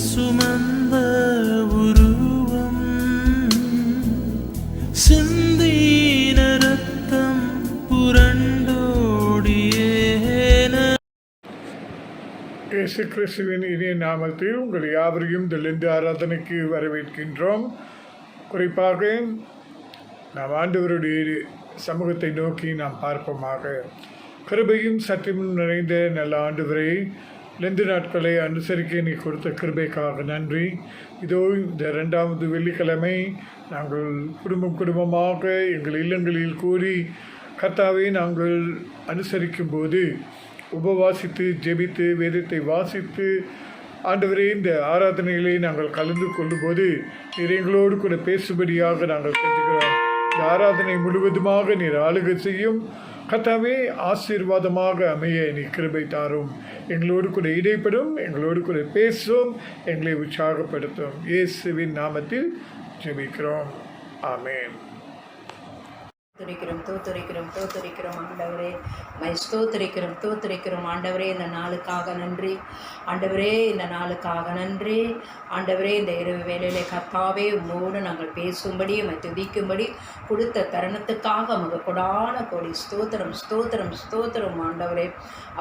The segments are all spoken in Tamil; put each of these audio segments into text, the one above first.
சுமந்த உருவம் சிந்தின ரத்தம் புரண்டோடியேன. இயேசு கிறிஸ்துவின் இனிய நாமத்தில் உங்கள் யாவரையும் தெளிந்த ஆராதனைக்கு வரவேற்கின்றோம். குறிப்பாக நாம் ஆண்டவருடைய சமூகத்தை நோக்கி நாம் பார்ப்போமாக. கிருபையும் சத்தியமும் நிறைந்த நல்ல ஆண்டவரை, 2 நாட்களை அனுசரிக்க நீ கொடுத்த கிருபைக்காக நன்றி. இதோ இந்த 2வது வெள்ளிக்கிழமை நாங்கள் குடும்பமாக எங்கள் இல்லங்களில் கூடி கர்த்தாவை நாங்கள் அனுசரிக்கும் போது உபவாசித்து ஜெபித்து வேதத்தை வாசித்து ஆண்டவரே இந்த ஆராதனைகளை நாங்கள் கலந்து கொள்ளும்போது நீர் எங்களோடு கூட பேசும்படியாக நாங்கள் செஞ்சுக்கிறோம். இந்த ஆராதனை முழுவதுமாக நீர் ஆளுகை செய்யும். கர்த்தாவே, ஆசீர்வாதமாக அமைய நீ கிருபை தாரும். எங்களோடு கூட இடைப்படும், எங்களோடு கூட பேசும், எங்களை உற்சாகப்படுத்தும். இயேசுவின் நாமத்தில் ஜெபிக்கிறோம். ஆமென். தோத்தரிக்கிறோம் ஆண்டவரே, தோத்தரிக்கிறோம் ஆண்டவரே. இந்த நாளுக்காக நன்றி ஆண்டவரே, இந்த நாளுக்காக நன்றி ஆண்டவரே. இந்த இரவு வேளையிலே கர்த்தாவே உம்மோடு நாங்கள் பேசும்படி துதிக்கும்படி கொடுத்த தருணத்துக்காக உமக்கு கொடான கோடி ஸ்தோத்திரம் ஆண்டவரே.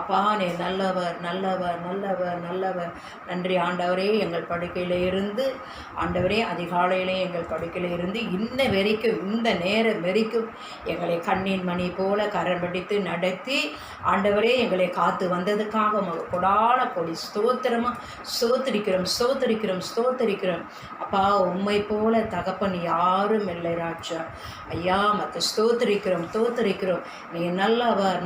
அப்பா, நீ நல்லவர் நல்லவர் நல்லவர் நல்லவர். நன்றி ஆண்டவரே. எங்கள் படுக்கையில் இருந்து ஆண்டவரே, அதிகாலையிலே எங்கள் படுக்கையில் இருந்து இன்ன வரைக்கும், இந்த நேரம் வரைக்கும் எங்களை கண்ணின் மணி போல கரம் பிடித்து நடத்தி ஆண்டவரே எங்களை காத்து வந்ததுக்காக உமக்கு கொடான கோடி ஸ்தோத்திரிக்கிறோம். அப்பா, உம்மை போல தகப்பன் யாரும் இல்லை ராஜா. ஐயா, மற்ற தோத்தரிக்கிறோம். நீ நல்லவர்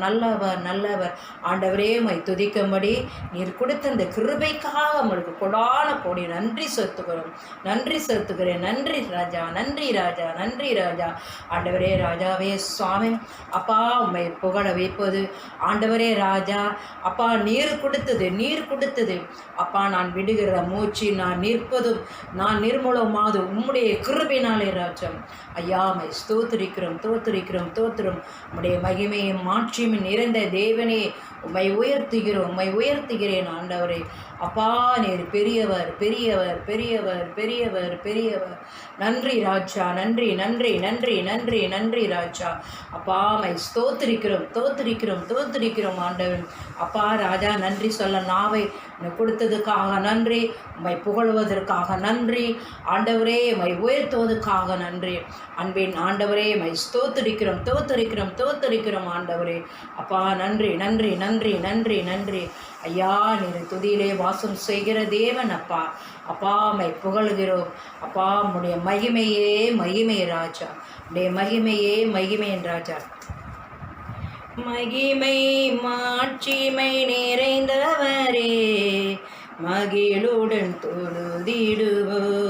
ஆண்டவரே. மை துதிக்கும்படி நீர் கொடுத்த இந்த கிருபைக்காக உங்களுக்கு கொடான கோடி நன்றி செலுத்துகிறேன். நன்றி ராஜா. ஆண்டவரே ராஜாவே சுவாமி, அப்பா உம்மை புகழ வைப்பது ஆண்டவரே ராஜா. அப்பா, நீர் கொடுத்தது அப்பா, நான் விடுகிற மூச்சு, நான் நிற்பதும், நான் நிர்மூலமாவது உம்முடைய கிருபையினாலே ராஜா. ஐயா, மை தோத்தரிக்கிறோம். உம்முடைய மகிமையும் மாட்சியும் நிறைந்த தேவனே, உம்மை உயர்த்துகிறேன் ஆண்டவரே. அப்பா, நீர் பெரியவர். நன்றி ராஜா, நன்றி ராஜா. அப்பா, மை தோத்தரிக்கிறோம் ஆண்டவன். அப்பா ராஜா, நன்றி சொல்ல நாவை கொடுத்ததுக்காக நன்றி. உம்மை புகழ்வதற்காக நன்றி ஆண்டவரே. மை உயர்த்துவதற்காக நன்றி அன்பின் ஆண்டவரே. மை தோத்தரிக்கிறோம் ஆண்டவரே. அப்பா, நன்றி ஐயா. நீர் துதியிலே வாசம் செய்கிற தேவன் அப்பா, மை புகழ்கிறோம். அப்பா, உம்முடைய மகிமையே ராஜா. உடைய மகிமையே ராஜா. மகிமை மாட்சிமை நிறைந்தவரே, மகிழுடன் தொழுதிடுவோம்.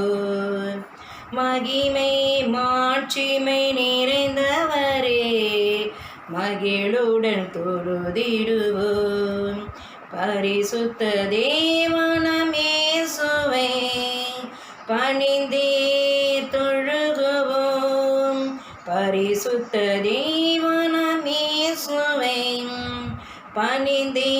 மகிமை மாட்சிமை நிறைந்தவரே, மகிழுடன் தொழுதிடுவோம். பரிசுத்த தேவனம் இயேசுவை பணிந்தே தொழுகுவோம். பரிசுத்த தேவனம் இயேசுவை பணிந்தே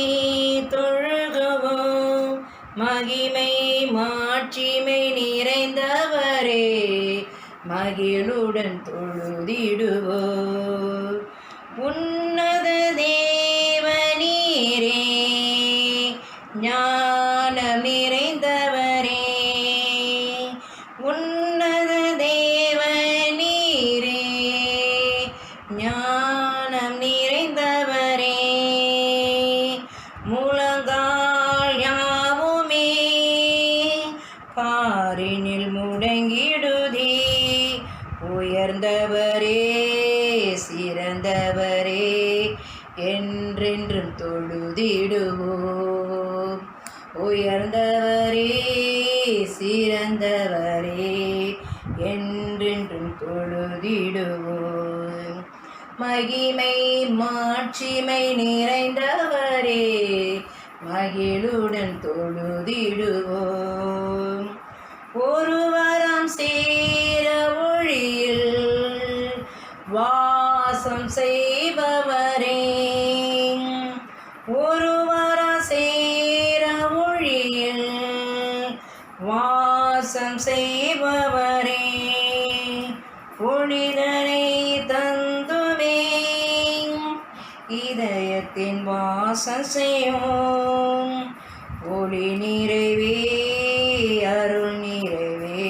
தொழுகுவோம். மகிமை மாட்சிமை நிறைந்தவரே, மகிழுடன் தொழுதிடுவோம். உன்னத தேவனீரே, ஞானம் நிறைந்தவரே. உன்னத தேவனீரே, ஞானம் நிறைந்தவரே. முழங்கால் யாவுமே பாரினில் முடங்கிடுதி. உயர்ந்தவரே, சிறந்தவரே, என்றென்றும் தொழுதிடுவோம். உயர்ந்தவரே, சிறந்தவரே, என்றென்றும் தொழுதிடுவோம். மகிமை மாட்சிமை நிறைந்தவரே, மகிழுடன் தொழுதிடுவோம். ஒருவரம் சேர ஒளியில் வாசம் செய்பவரே, ஒருவரம் சேர ஒளியில் வாசம் செய்பவரே, ஒளிதனை தந்துமே இதயத்தின் வாசம் செய்யும் ஒளி நிறைவே, அருள் நிறைவே,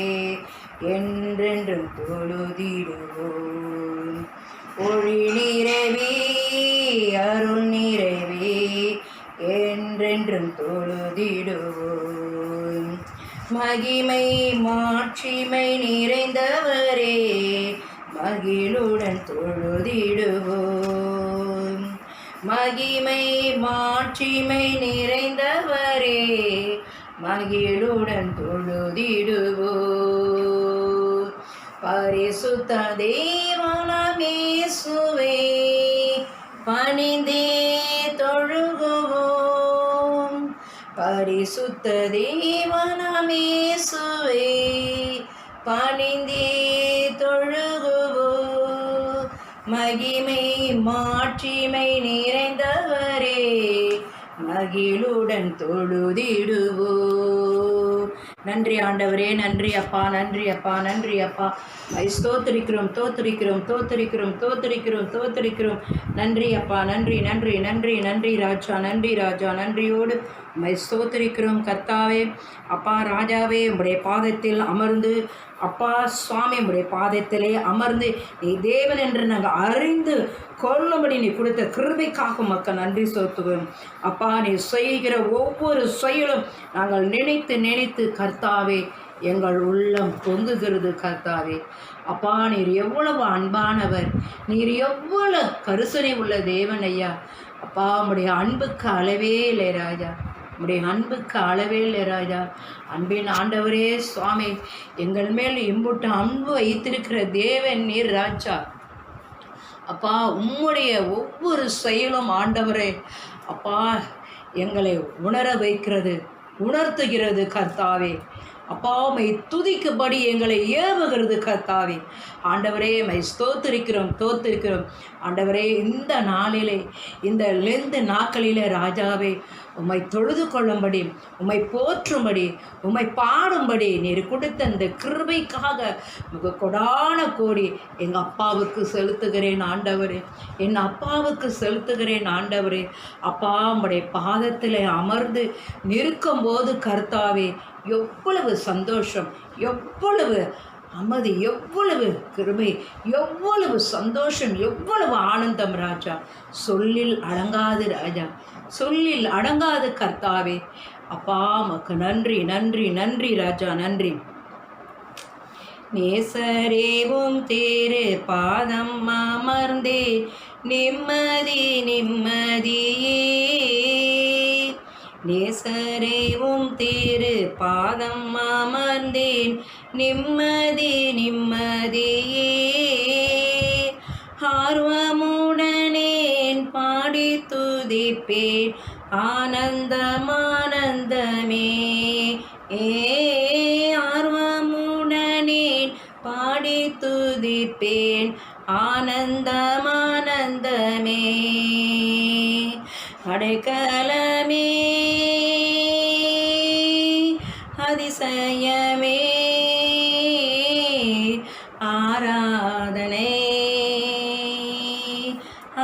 என்றென்றும் தொழுதிடுவோம். ஒளி நிறைவே, அருள் நிறைவே, என்றென்றும் தொழுதிடுவோம். மகிமை மாட்சிமை நிறைந்தவரே, மகிழுடன் தொழுதிடுவோம். மகிமை மாட்சிமை நிறைந்தவரே, மகிழுடன் தொழுதிடுவோம். பரிசுத்த தேவனாம் இயேசுவே, பணிந்தே தொழுகுவோம். பரிசுத்த தேவனாம் இயேசுவே, பணிந்தே தொழுகுவோம். மகிமை மாட்சிமை நிறைந்தவரே, மகிழுடன் தொழுதிடுவோம். நன்றி ஆண்டவரே, நன்றி அப்பா, நன்றி அப்பா, நன்றி அப்பா. ஸ்தோத்திரிக்கிறோம், தோத்திரிக்கிறோம், தோத்திரிக்கிறோம், தோத்திரிக்கிறோம், தோத்திரிக்கிறோம். நன்றி அப்பா, நன்றி, நன்றி, நன்றி, நன்றி ராஜா, நன்றி ராஜா. நன்றியோடு ஸ்தோத்திரிக்கிறோம் கர்த்தாவே. அப்பா ராஜாவே, உம்முடைய பாதத்தில் அமர்ந்து, அப்பா சுவாமி உம்முடைய பாதத்திலே அமர்ந்து நீ தேவன் என்று நாங்கள் அறிந்து கொள்ளும்படி நீ கொடுத்த கிருபைக்காக மக்கள் நன்றி செலுத்துகிறோம். அப்பா நீ செய்கிற ஒவ்வொரு செயலும் நாங்கள் நினைத்து நினைத்து கர்த்தாவே எங்கள் உள்ளம் பொங்குகிறது கர்த்தாவே. அப்பா நீர் எவ்வளவு அன்பானவர், நீர் எவ்வளவு கருசனை உள்ள தேவன் ஐயா. அப்பா உம்முடைய அன்புக்கு அளவே இல்லை ராஜா, உம்முடைய அன்புக்கு அளவே இல்லை ராஜா. அன்பின் ஆண்டவரே சுவாமி, எங்கள் மேல் இம்புட்டு அன்பு வைத்திருக்கிற தேவன் நீர் ராஜா. அப்பா உம்முடைய ஒவ்வொரு செயலும் ஆண்டவரே அப்பா எங்களை உணர வைக்கிறது, உணர்த்துகிறது கர்த்தாவே. அப்பா மை துதிக்கும்படி எங்களை ஏவுகிறது கர்த்தாவே. ஆண்டவரே மை ஸ்தோத்திரிக்கிறோம், தோத்திருக்கிறோம் ஆண்டவரே. இந்த நாளிலே, இந்த லெந்து நாட்களிலே ராஜாவே உம்மை தொழுது கொள்ளும்படி, உம்மை போற்றும்படி, உம்மை பாடும்படி நீர் கொடுத்த இந்த கிருபைக்காக கொடான கோடி எங்கள் அப்பாவுக்கு செலுத்துகிறேன் ஆண்டவரே, என் அப்பாவுக்கு செலுத்துகிறேன் ஆண்டவரே. அப்பா உம்முடைய பாதத்தில் அமர்ந்து நிற்கும்போது கர்த்தாவே எவ்வளவு சந்தோஷம், எவ்வளவு அமைதி, எவ்வளவு கிருபை, எவ்வளவு சந்தோஷம், எவ்வளவு ஆனந்தம் ராஜா. சொல்லில் அடங்காது ராஜா, சொல்லில் அடங்காது கர்த்தாவே. அப்பா மக்கு நன்றி, நன்றி, நன்றி ராஜா, நன்றி. நேசரேவும் தேரு பாதம் அமர்ந்தே நிம்மதி நிம்மதியே. நேசரேவும் தேரு பாதம் அமர்ந்தேன் நிம்மதி நிம்மதியே. ஆர்வமுடனேன் பாடி துதிப்பேன் ஆனந்தமானந்தமே. ஆர்வமுடனேன் பாடி துதிப்பேன் ஆனந்தமானந்தமே. அடைக்கலமே அதிசயமே ஆராதனை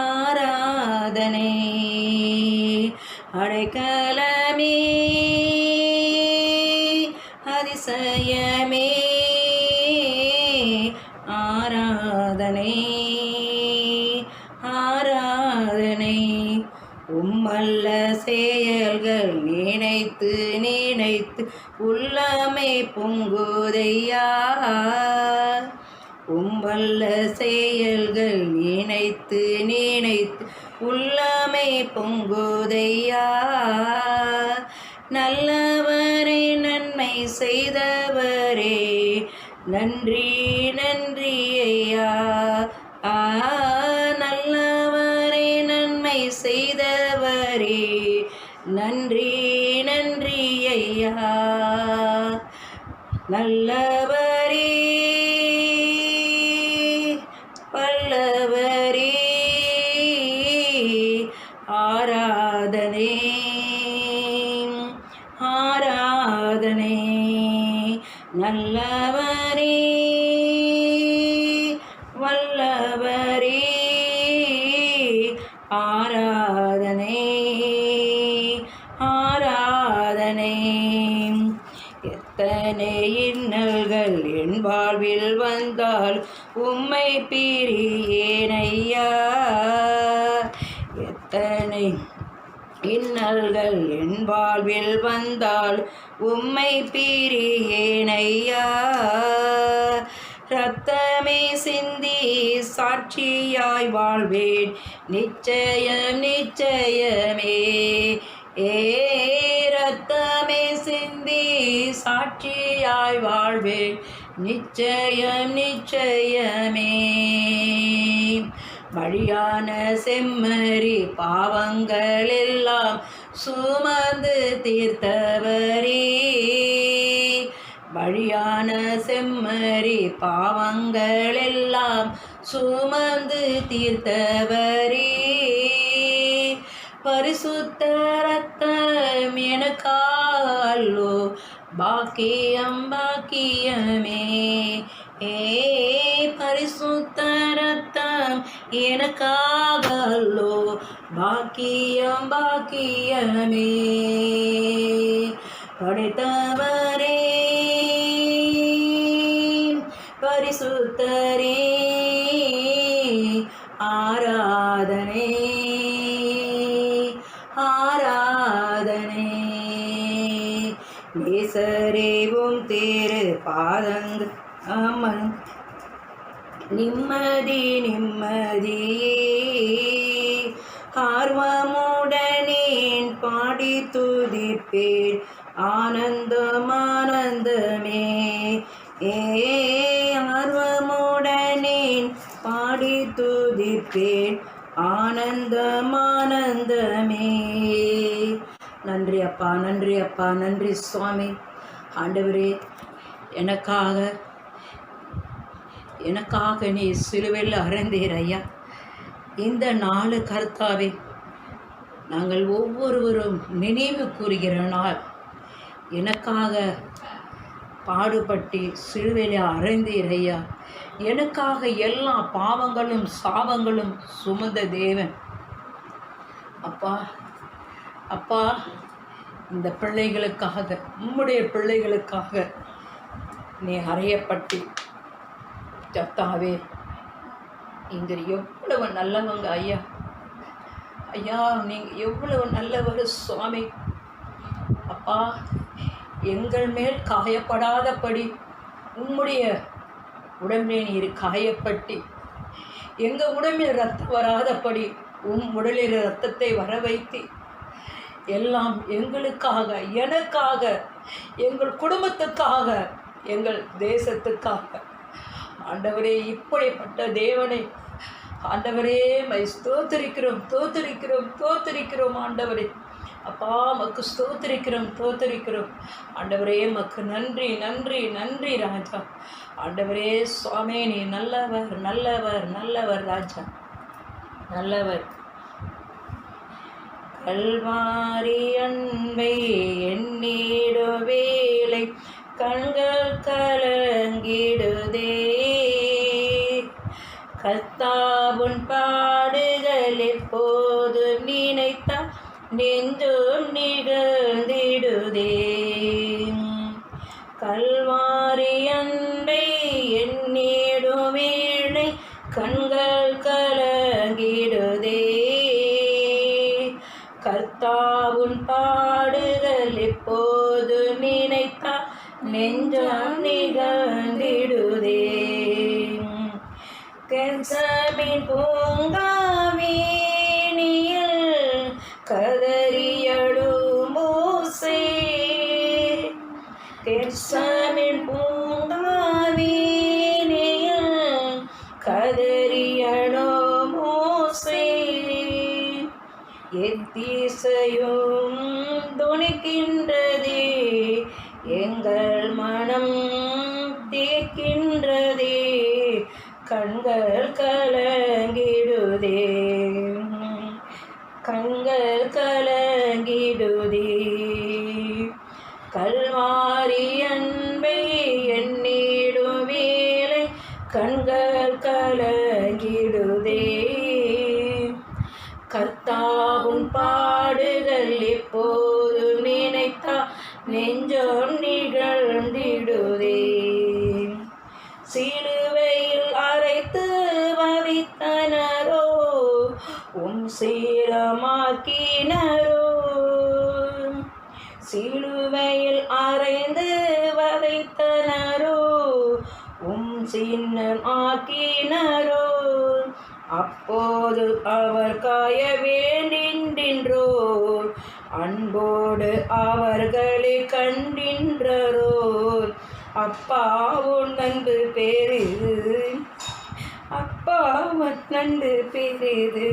ஆராதனை. அடைக்கலமே அதிசயமே ஆராதனை ஆராதனை. உம்மல்ல செயல்கள் நினைத்து நினைத்து உள்ளமே பொங்குதையா. உம்மல்ல செயல்கள் நினைத்து நினைத்து உள்ளமே பொங்குதையா. நல்லவரை நன்மை செய்தவரே நன்றி நன்றி ஐயா. நல்லவரை நன்மை செய்தவரே நன்றி நன்றி ஐயா. நல்லவரே வல்லவரே ஆராதனை ஆராதனை. நல்லவரே வல்லவரே ஆராதனை ஆராதனை. எத்தனை இன்னல்கள் என் வாழ்வில் வந்தால் உம்மை பிரியேனையா. எத்தனை இன்னல்கள் என் வாழ்வில் வந்தால் உம்மை பிரியேனையா. இரத்தமே சிந்தி சாட்சியாய் வாழ்வேன் நிச்சயம் நிச்சயமே. இரத்தமே சிந்தி சாட்சியாய் வாழ்வேன் நிச்சயம் நிச்சயமே. வழியான செம்மறி பாவங்கள் எல்லாம் சுமந்து தீர்த்தவரே. வழியான செம்மறி பாவங்கள் எல்லாம் சுமந்து தீர்த்தவரே. பரிசுத்த ரத்தம் எனக்காலோ பாக்கியம் பாக்கியமே. பரிசுத்த ரத்தம் எனக்காகலோ பாக்கியம் பாக்கியமே. படைத்தவரே பரிசுத்தரே ஆராதனை ஆராதனை. நேசரேவும் தேரு பாதங்கள் அமன் நிம்மதி நிம்மதியே. ஆர்வமுடனேன் பாடி துதிப்பேன் ஆனந்தம் ஆனந்தமே. ஆர்வமுடனேன் பாடி துதிப்பேன் ஆனந்தம் ஆனந்தமே. நன்றி அப்பா நன்றி அப்பா நன்றி சுவாமி. ஆண்டவரே எனக்காக நீ சிலுவையில் அறைந்தீர் ஐயா. இந்த நாலு கர்த்தாவே நாங்கள் ஒவ்வொருவரும் நினைவு கூறுகிற நாள். எனக்காக பாடுபட்டு சிலுவையில் அறைந்தீர் ஐயா. எனக்காக எல்லா பாவங்களும் சாபங்களும் சுமந்த தேவன் அப்பா. அப்பா இந்த பிள்ளைகளுக்காக உம்முடைய பிள்ளைகளுக்காக நீ அறையப்பட்டு கர்த்தாவே நீங்கள் எவ்வளவு நல்லவங்க ஐயா. ஐயா நீங்கள் எவ்வளவு நல்லவர் சுவாமி. அப்பா எங்கள் மேல் காயப்படாதபடி உம்முடைய உடம்பே நீர் காயப்பட்டு எங்கள் உடம்பில் ரத்தம் வராதபடி உடலில் ரத்தத்தை வர வைத்து எல்லாம் எங்களுக்காக எனக்காக எங்கள் குடும்பத்துக்காக எங்கள் தேசத்துக்காக ஆண்டவரே இப்படிப்பட்ட தேவனை ஆண்டவரே மை ஸ்தோத்திரிக்கிறோம் தோத்தரிக்கிறோம் தோத்தரிக்கிறோம் ஆண்டவரே. அப்பா மக்கு ஸ்தோத்திரிக்கிறோம் தோத்தரிக்கிறோம் ஆண்டவரே. மக்கு நன்றி நன்றி நன்றி ராஜா. ஆண்டவரே சுவாமி நீ நல்லவர் நல்லவர் நல்லவர் ராஜா நல்லவர். கல்வாரி அன்பை எண்ணிடு வேலை கண்கள் கலங்கிடுதே. கர்த்தாவுன் பாடுகள் எப்போது நினைத்தால் நெஞ்சம் நிகழ்ந்திடுதே. கல்வாரி அன்பை எண்ணிடும் வேளை கண்கள் கலங்கிடுதே. கர்த்தாவுன் பாடுகள் எப்போது நினைத்தால் நெஞ்சம் நிகழ்ந்திடுதே. கெர்சமின் பூங்காவீனியில் கதறியழும் மோசே. கெர்சமின் பூங்காவீனியில் கதறியழும் மோசே. எத்திசையும் துணிக்கின்றதே எங்கள் மனம் தேக்கின்றதே. கண்கள் கலங்கிடுதே கண்கள் கலங்கிடுதே. கல்வாரி அன்பை கண்கள் கலங்கிடுதே. கர்த்தாவும் பாடுகள் எப்போது நினைத்தா நெஞ்சம் நிகழ்ந்திடுதே. சிலுவையில் அரைத்து வதைத்தனரோ சீரமாக்கினரோ. சிலுவையில் அறைந்து வதைத்தனரோ சின்னமாக்கினரோ. அப்போது அவர் காய வேண்டின்றோ அன்போடு அவர்களை கண்டின்றரோ. அப்பாவும் நன்று பெரிது, அப்பாவும் நன்று பெரிது.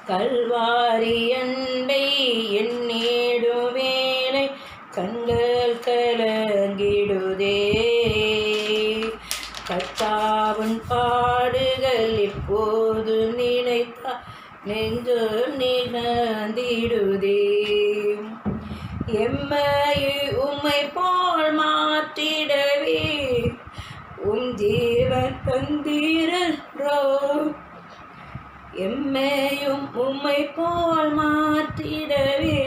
கல்வாரி அன்பை எண்ணிடும் வேளை கண்கள் கலங்கிடுதே. கர்த்தாவின் பாடுகள் இப்போது நினைத்தா நெஞ்சு நிகழ்ந்திடுதே. எம்மையை உம்மை போல் மாற்றிடவே ஜீவன் தந்தீரோ. எம்மையும் உம்மை போல் மாற்றிடவே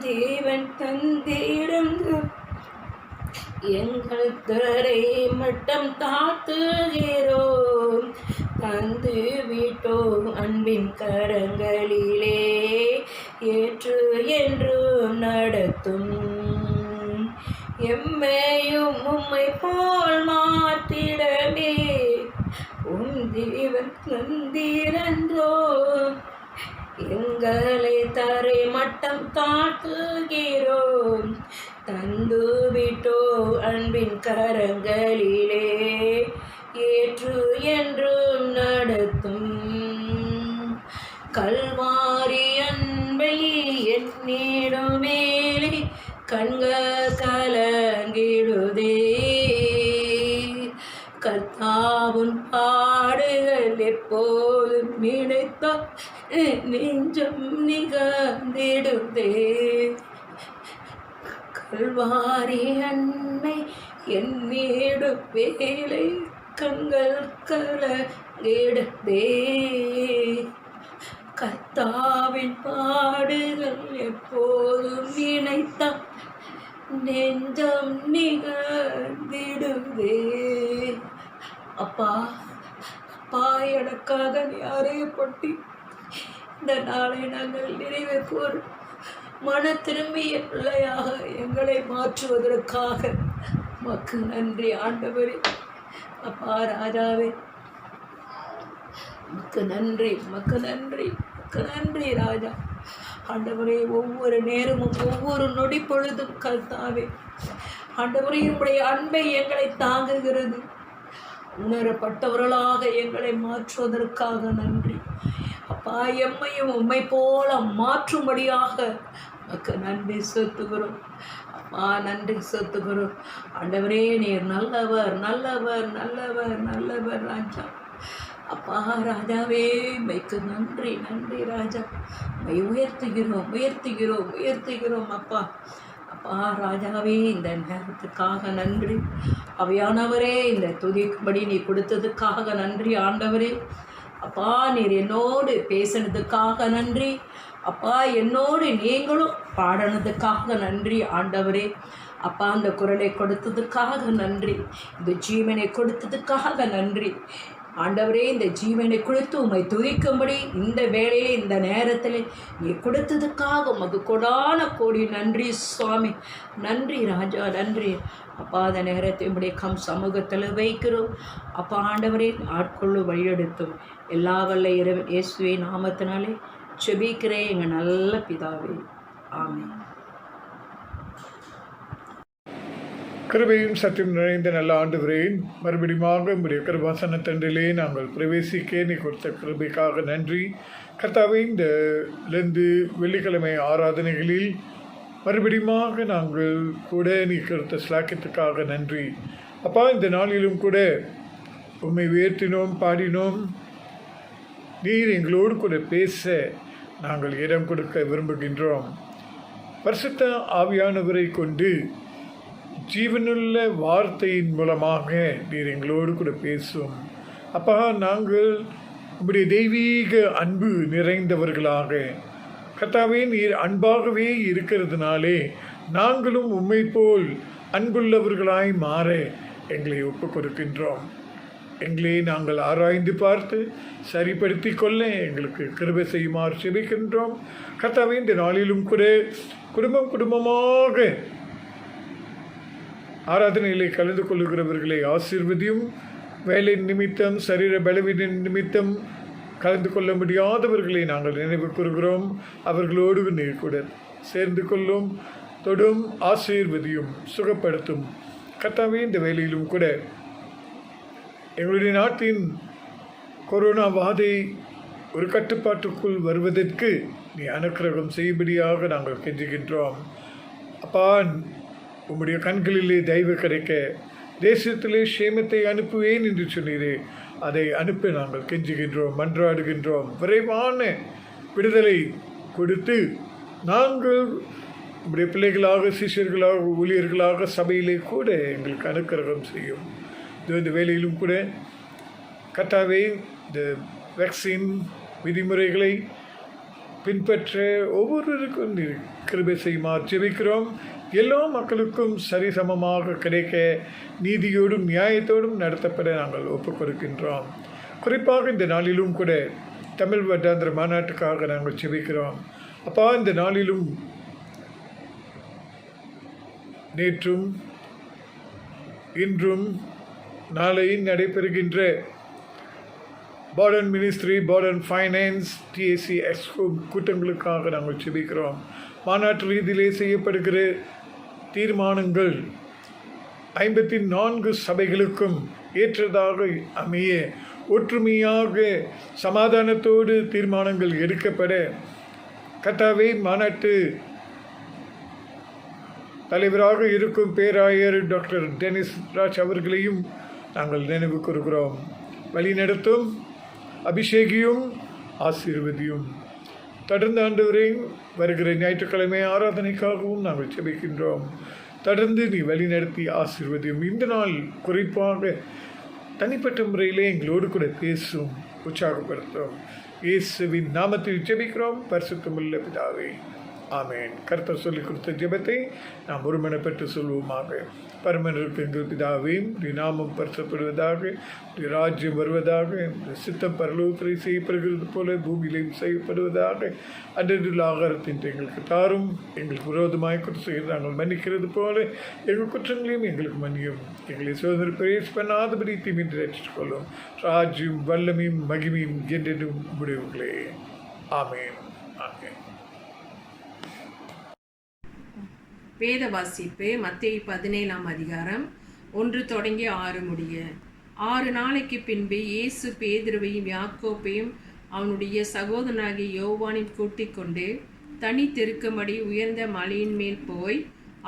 ஜீவன் தந்திரந்தோ. எங்கள் தரை மட்டம் தாத்துகிறோம், தந்து விட்டோம் அன்பின் கரங்களிலே. ஏற்று என்றும் நடத்தும் எம்மையும் உம்மை போல் மாற்றிடவே ஜீவன் தந்திரந்தோ. எங்களை தரை மட்டம் தாக்குகிறோம், தந்து விட்டோ அன்பின் கரங்களிலே. ஏற்று என்றும் நடத்தும் கல்வாரி அன்பை எண்ணிடும் மேலே கண்கள் கலங்கிடுதே. கர்த்தாவின் பாடுகள் எப்போதும் நினைத்தா நெஞ்சம் நிகழ்ந்திடுதே. கல்வாரி அன்னை எண்ணிடும் வேலை கண்கள் கலங்கிடுதே. கர்த்தாவின் பாடுகள் எப்போதும் நினைத்தா நெஞ்சம் நிகழ்ந்திடுதே. அப்பா, அப்பா, எனக்காக நீ அறையப்பட்டு இந்த நாளை நாங்கள் நிறைவேற்றுவோம். மன திரும்பிய பிள்ளையாக எங்களை மாற்றுவதற்காக மக்கு நன்றி ஆண்டவரே. அப்பா ராஜாவே, மக்கு நன்றி, மக்கு நன்றி, மக்கு நன்றி ராஜா. ஆண்டவரே, ஒவ்வொரு நேரமும் ஒவ்வொரு நொடி பொழுதும் கர்த்தாவே ஆண்டவரே உம்முடைய அன்பை எங்களை தாங்குகிறது. உணரப்பட்டவர்களாக எங்களை மாற்றுவதற்காக நன்றி அப்பா. எம்மையும் உம்மை போல மாற்றும்படியாக உமக்கு நன்றி செலுத்துகிறோம் அப்பா, நன்றி செலுத்துகிறோம். ஆண்டவரே, நீர் நல்லவர், நல்லவர், நல்லவர், நல்லவர் ராஜா. அப்பா ராஜாவே, மைக்கு நன்றி, நன்றி ராஜா. மை உயர்த்துகிறோம், உயர்த்துகிறோம், உயர்த்துகிறோம் அப்பா. அப்பா ராஜாவே, இந்த நேரத்துக்காக நன்றி. அவையானவரே, இந்த துதிக்கும்படி நீ கொடுத்ததுக்காக நன்றி ஆண்டவரே. அப்பா, நீர் என்னோடு பேசினதுக்காக நன்றி அப்பா. என்னோடு நீங்களும் பாடினதுக்காக நன்றி ஆண்டவரே. அப்பா, அந்த குரலை கொடுத்ததுக்காக நன்றி. இந்த ஜீவனை கொடுத்ததுக்காக நன்றி ஆண்டவரே. இந்த ஜீவனை கொடுத்து உம்மை துதிக்கும்படி இந்த வேளையிலே இந்த நேரத்தில் நீ கொடுத்ததுக்காக உமக்கு கொடான கோடி நன்றி சுவாமி. நன்றி ராஜா, நன்றி அப்பா. அந்த நேரத்தை உம்முடைய சமூகத்தில் வைக்கிறோம் அப்பா. ஆண்டவரே, ஆட்கொள்ளு வழியெடுத்தும் எல்லா வல்ல இறைவன் இயேசுவே நாமத்தினாலே செபிக்கிறேன் எங்கள் நல்ல பிதாவே, ஆமென். கிருபையும் சத்தியம் நிறைந்த நல்ல ஆண்டவரே, மறுபடியும் உங்களுடைய கிருபாசனத்தண்டிலே நாங்கள் பிரவேசிக்க நீ கொடுத்த கிருபைக்காக நன்றி கர்த்தாவே. இந்த லெந்து வெள்ளிக்கிழமை ஆராதனைகளில் மறுபடியும் நாங்கள் கூட நீ கொடுத்த ஸ்லாக்கியத்துக்காக நன்றி அப்பா. இந்த நாளிலும் கூட உம்மை உயர்த்தினோம், பாடினோம். நீர் எங்களோடு கூட பேச நாங்கள் இடம் கொடுக்க விரும்புகின்றோம். பரிசுத்த ஆவியானவரை கொண்டு ஜீவனுள்ள வார்த்தையின் மூலமாக நீர் எங்களோடு கூட பேசும். அப்பா, நாங்கள் உம்முடைய தெய்வீக அன்பு நிறைந்தவர்களாக, கர்த்தாவே நீர் அன்பாகவே இருக்கிறதுனாலே நாங்களும் உம்மை போல் அன்புள்ளவர்களாய் மாற எங்களை ஒப்புக் கொடுக்கின்றோம். எங்களை நாங்கள் ஆராய்ந்து பார்த்து சரிப்படுத்தி கொள்ள எங்களுக்கு கிருபை செய்யுமாறு செபிக்கின்றோம். கர்த்தாவே, இந்த நாளிலும் கூட குடும்பமாக ஆராதனைகளை கலந்து கொள்ளுகிறவர்களை ஆசீர்வதியும். வேலை நிமித்தம், சரீர பலவீன நிமித்தம் கலந்து கொள்ள முடியாதவர்களை நாங்கள் நினைவு கூறுகிறோம். அவர்களோடு நீர் கூட சேர்ந்து கொள்ளும், தொடும், ஆசீர்வதியும், சுகப்படுத்தும். கர்த்தாவே, இந்த வேலையிலும் கூட எங்களுடைய நாட்டின் கொரோனா வாதை ஒரு கட்டுப்பாட்டுக்குள் வருவதற்கு நீ அனுக்கிரகம் செய்யும்படியாக நாங்கள் கெஞ்சுகின்றோம். அப்பா, உம்முடைய கண்களிலே தயவு கிடைக்க தேசத்திலே சேமத்தை அனுப்புவேன் என்று சொன்னீரே, அதை அனுப்ப நாங்கள் கெஞ்சுகின்றோம், மன்றாடுகின்றோம். விரைவான விடுதலை கொடுத்து நாங்கள் உம்முடைய பிள்ளைகளாக, சிஷ்யர்களாக, ஊழியர்களாக சபையிலே கூட எங்களுக்கு அனுக்கிரகம் செய்யும். இந்த வேலையிலும் கூட கர்த்தாவே, இந்த வேக்சின் விதிமுறைகளை பின்பற்ற ஒவ்வொருவருக்கும் கிருபை செய்யுமாறு ஜெபிக்கிறோம். எல்லா மக்களுக்கும் சரிசமமாக கிடைக்க நீதியோடும் நியாயத்தோடும் நடத்தப்பட நாங்கள் ஒப்புக் கொடுக்கின்றோம். குறிப்பாக இந்த நாளிலும் கூட தமிழ் வருடாந்திர மாநாட்டுக்காக நாங்கள் ஜெபிக்கிறோம். அப்பா, இந்த நாளிலும் நேற்றும் இன்றும் நாளை நடைபெறுகின்ற partner ministry, partner finance, DSC EXCO கூட்டங்களுக்காக நாங்கள் ஜெபிக்கிறோம். மாநாட்டு ரீதியிலே செய்யப்படுகிற தீர்மானங்கள் 54 சபைகளுக்கும் ஏற்றதாக அமைய ஒற்றுமையாக சமாதானத்தோடு தீர்மானங்கள் எடுக்கப்பட கர்த்தாவே, மாநாட்டு தலைவராக இருக்கும் பேராயர் டாக்டர் டெனிஸ் ராஜ் அவர்களையும் நாங்கள் நினைவு கூறுகிறோம். வழிநடத்தும், அபிஷேகியும், ஆசீர்வதியும். தொடர்ந்து ஆண்டவரே, வருகிற ஞாயிற்றுக்கிழமை ஆராதனைக்காகவும் நாங்கள் ஜெபிக்கின்றோம். தொடர்ந்து நீ வழிநடத்தி ஆசீர்வதியும். இந்த நாள் குறிப்பாக தனிப்பட்ட முறையிலே எங்களோடு கூட பேசும், உற்சாகப்படுத்தும். இயேசுவின் நாமத்தில் ஜெபிக்கிறோம் பரிசுத்தமுள்ள பிதாவே, ஆமேன். கர்த்தர் சொல்லிக் கொடுத்த ஜெபத்தை நாம் ஒருமனப்பட்டு சொல்வோமாக. பரமனிருக்கும் எங்கள் பிதாவே, உடைய நாமம் பரிசுத்தப்படுவதாக, உடைய ராஜ்யம் வருவதாக, உடைய சித்தம் பரலோகத்திலே செய்யப்படுகிறது போல பூமியிலையும் செய்யப்படுவதாக. அன்றைய ஆகாரத்தின் எங்களுக்கு தாரும். எங்களுக்கு விரோதமாய் குற்றம் செய்கிறது நாங்கள் மன்னிக்கிறது போல எங்கள் குற்றங்களையும் எங்களுக்கு மன்னியும். எங்களை சோதனை பிரவேச பண்ணாதபடி தீமின்றி ரட்சித்துக்கொள்ளும். ராஜ்யம், வல்லமையும், மகிமையும் என்றென்றும் முடிவுகளே. ஆமேன், ஆமேன். வேத வாசிப்பு மத்தேயு 17 அதிகாரம் 1 தொடங்கி 6 முடிய. 6 நாளைக்கு பின்பு இயேசு பேதுருவையும் யாக்கோப்பையும் அவனுடைய சகோதரனாகிய யோவானையும் கூட்டிக் கொண்டு தனித்திருக்கும்படி உயர்ந்த மலையின் மேல் போய்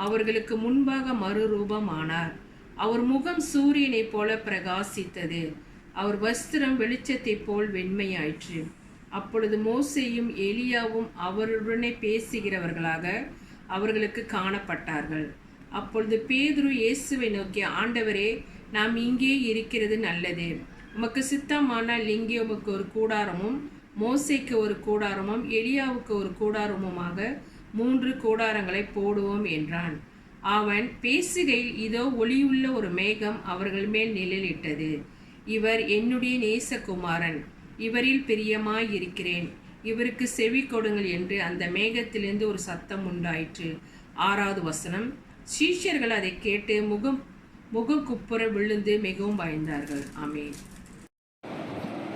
அவர்களுக்கு முன்பாக மறுரூபமானார். அவர் முகம் சூரியனைப் போல பிரகாசித்தது. அவர் வஸ்திரம் வெளிச்சத்தைப் போல் வெண்மையாயிற்று. அப்பொழுது மோசேயும் எலியாவும் அவருடனே பேசுகிறவர்களாக அவர்களுக்கு காணப்பட்டார்கள். அப்பொழுது பேதுரு இயேசுவை நோக்கி, ஆண்டவரே, நாம் இங்கே இருக்கிறது நல்லது. உமக்கு சித்தமானால் இங்கே உமக்கு ஒரு கூடாரமும், மோசேக்கு ஒரு கூடாரமும், எலியாவுக்கு ஒரு கூடாரமுமாக 3 கூடாரங்களை போடுவோம் என்றான். அவன் பேசுகையில் இதோ ஒளியுள்ள ஒரு மேகம் அவர்கள் மேல் நிழலிட்டது. இவர் என்னுடைய நேசகுமாரன், இவரில் பிரியமாயிருக்கிறேன், இவருக்கு செவி கொடுங்கள் என்று அந்த மேகத்திலிருந்து ஒரு சத்தம் உண்டாயிற்று. 6வது வசனம். சீஷர்கள் அதை கேட்டு முகம் குப்புற விழுந்து மிகவும் பயந்தார்கள். ஆமென்.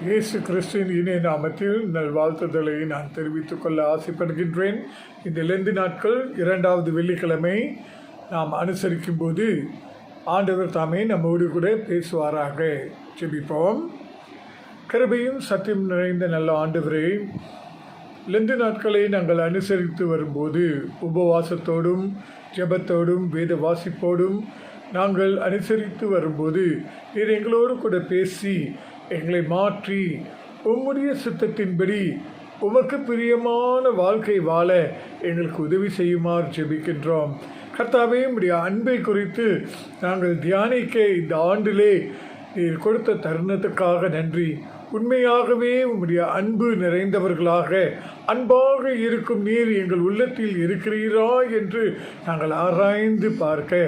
இயேசு கிறிஸ்துவின் இணைய நாமத்தில் நல்வாழ்த்துதலை நான் தெரிவித்துக் கொள்ள ஆசைப்படுகின்றேன். இந்த லெந்து நாட்கள் 2வது வெள்ளிக்கிழமை நாம் அனுசரிக்கும் போது ஆண்டவர் தாமே நம்மோடு கூட பேசுவாராக. ஜெபிப்போம். கிருபையும் சத்தியம் நிறைந்த நல்ல ஆண்டவரே, லெந்து நாட்களை நாங்கள் அனுசரித்து வரும்போது உபவாசத்தோடும் ஜெபத்தோடும் வேத வாசிப்போடும் நாங்கள் அனுசரித்து வரும்போது நீர் எங்களோடு கூட பேசி எங்களை மாற்றி உம்முடைய சித்தத்தின்படி உமக்கு பிரியமான வாழ்க்கை வாழ எங்களுக்கு உதவி செய்யுமாறு ஜெபிக்கின்றோம். கர்த்தாவே உம்முடைய அன்பை குறித்து நாங்கள் தியானிக்க இந்த ஆண்டிலே நீர் கொடுத்த தருணத்துக்காக நன்றி. உண்மையாகவே உம்முடைய அன்பு நிறைந்தவர்களாக அன்பாக இருக்கும் நீர் எங்கள் உள்ளத்தில் இருக்கிறீரா என்று நாங்கள் ஆராய்ந்து பார்க்க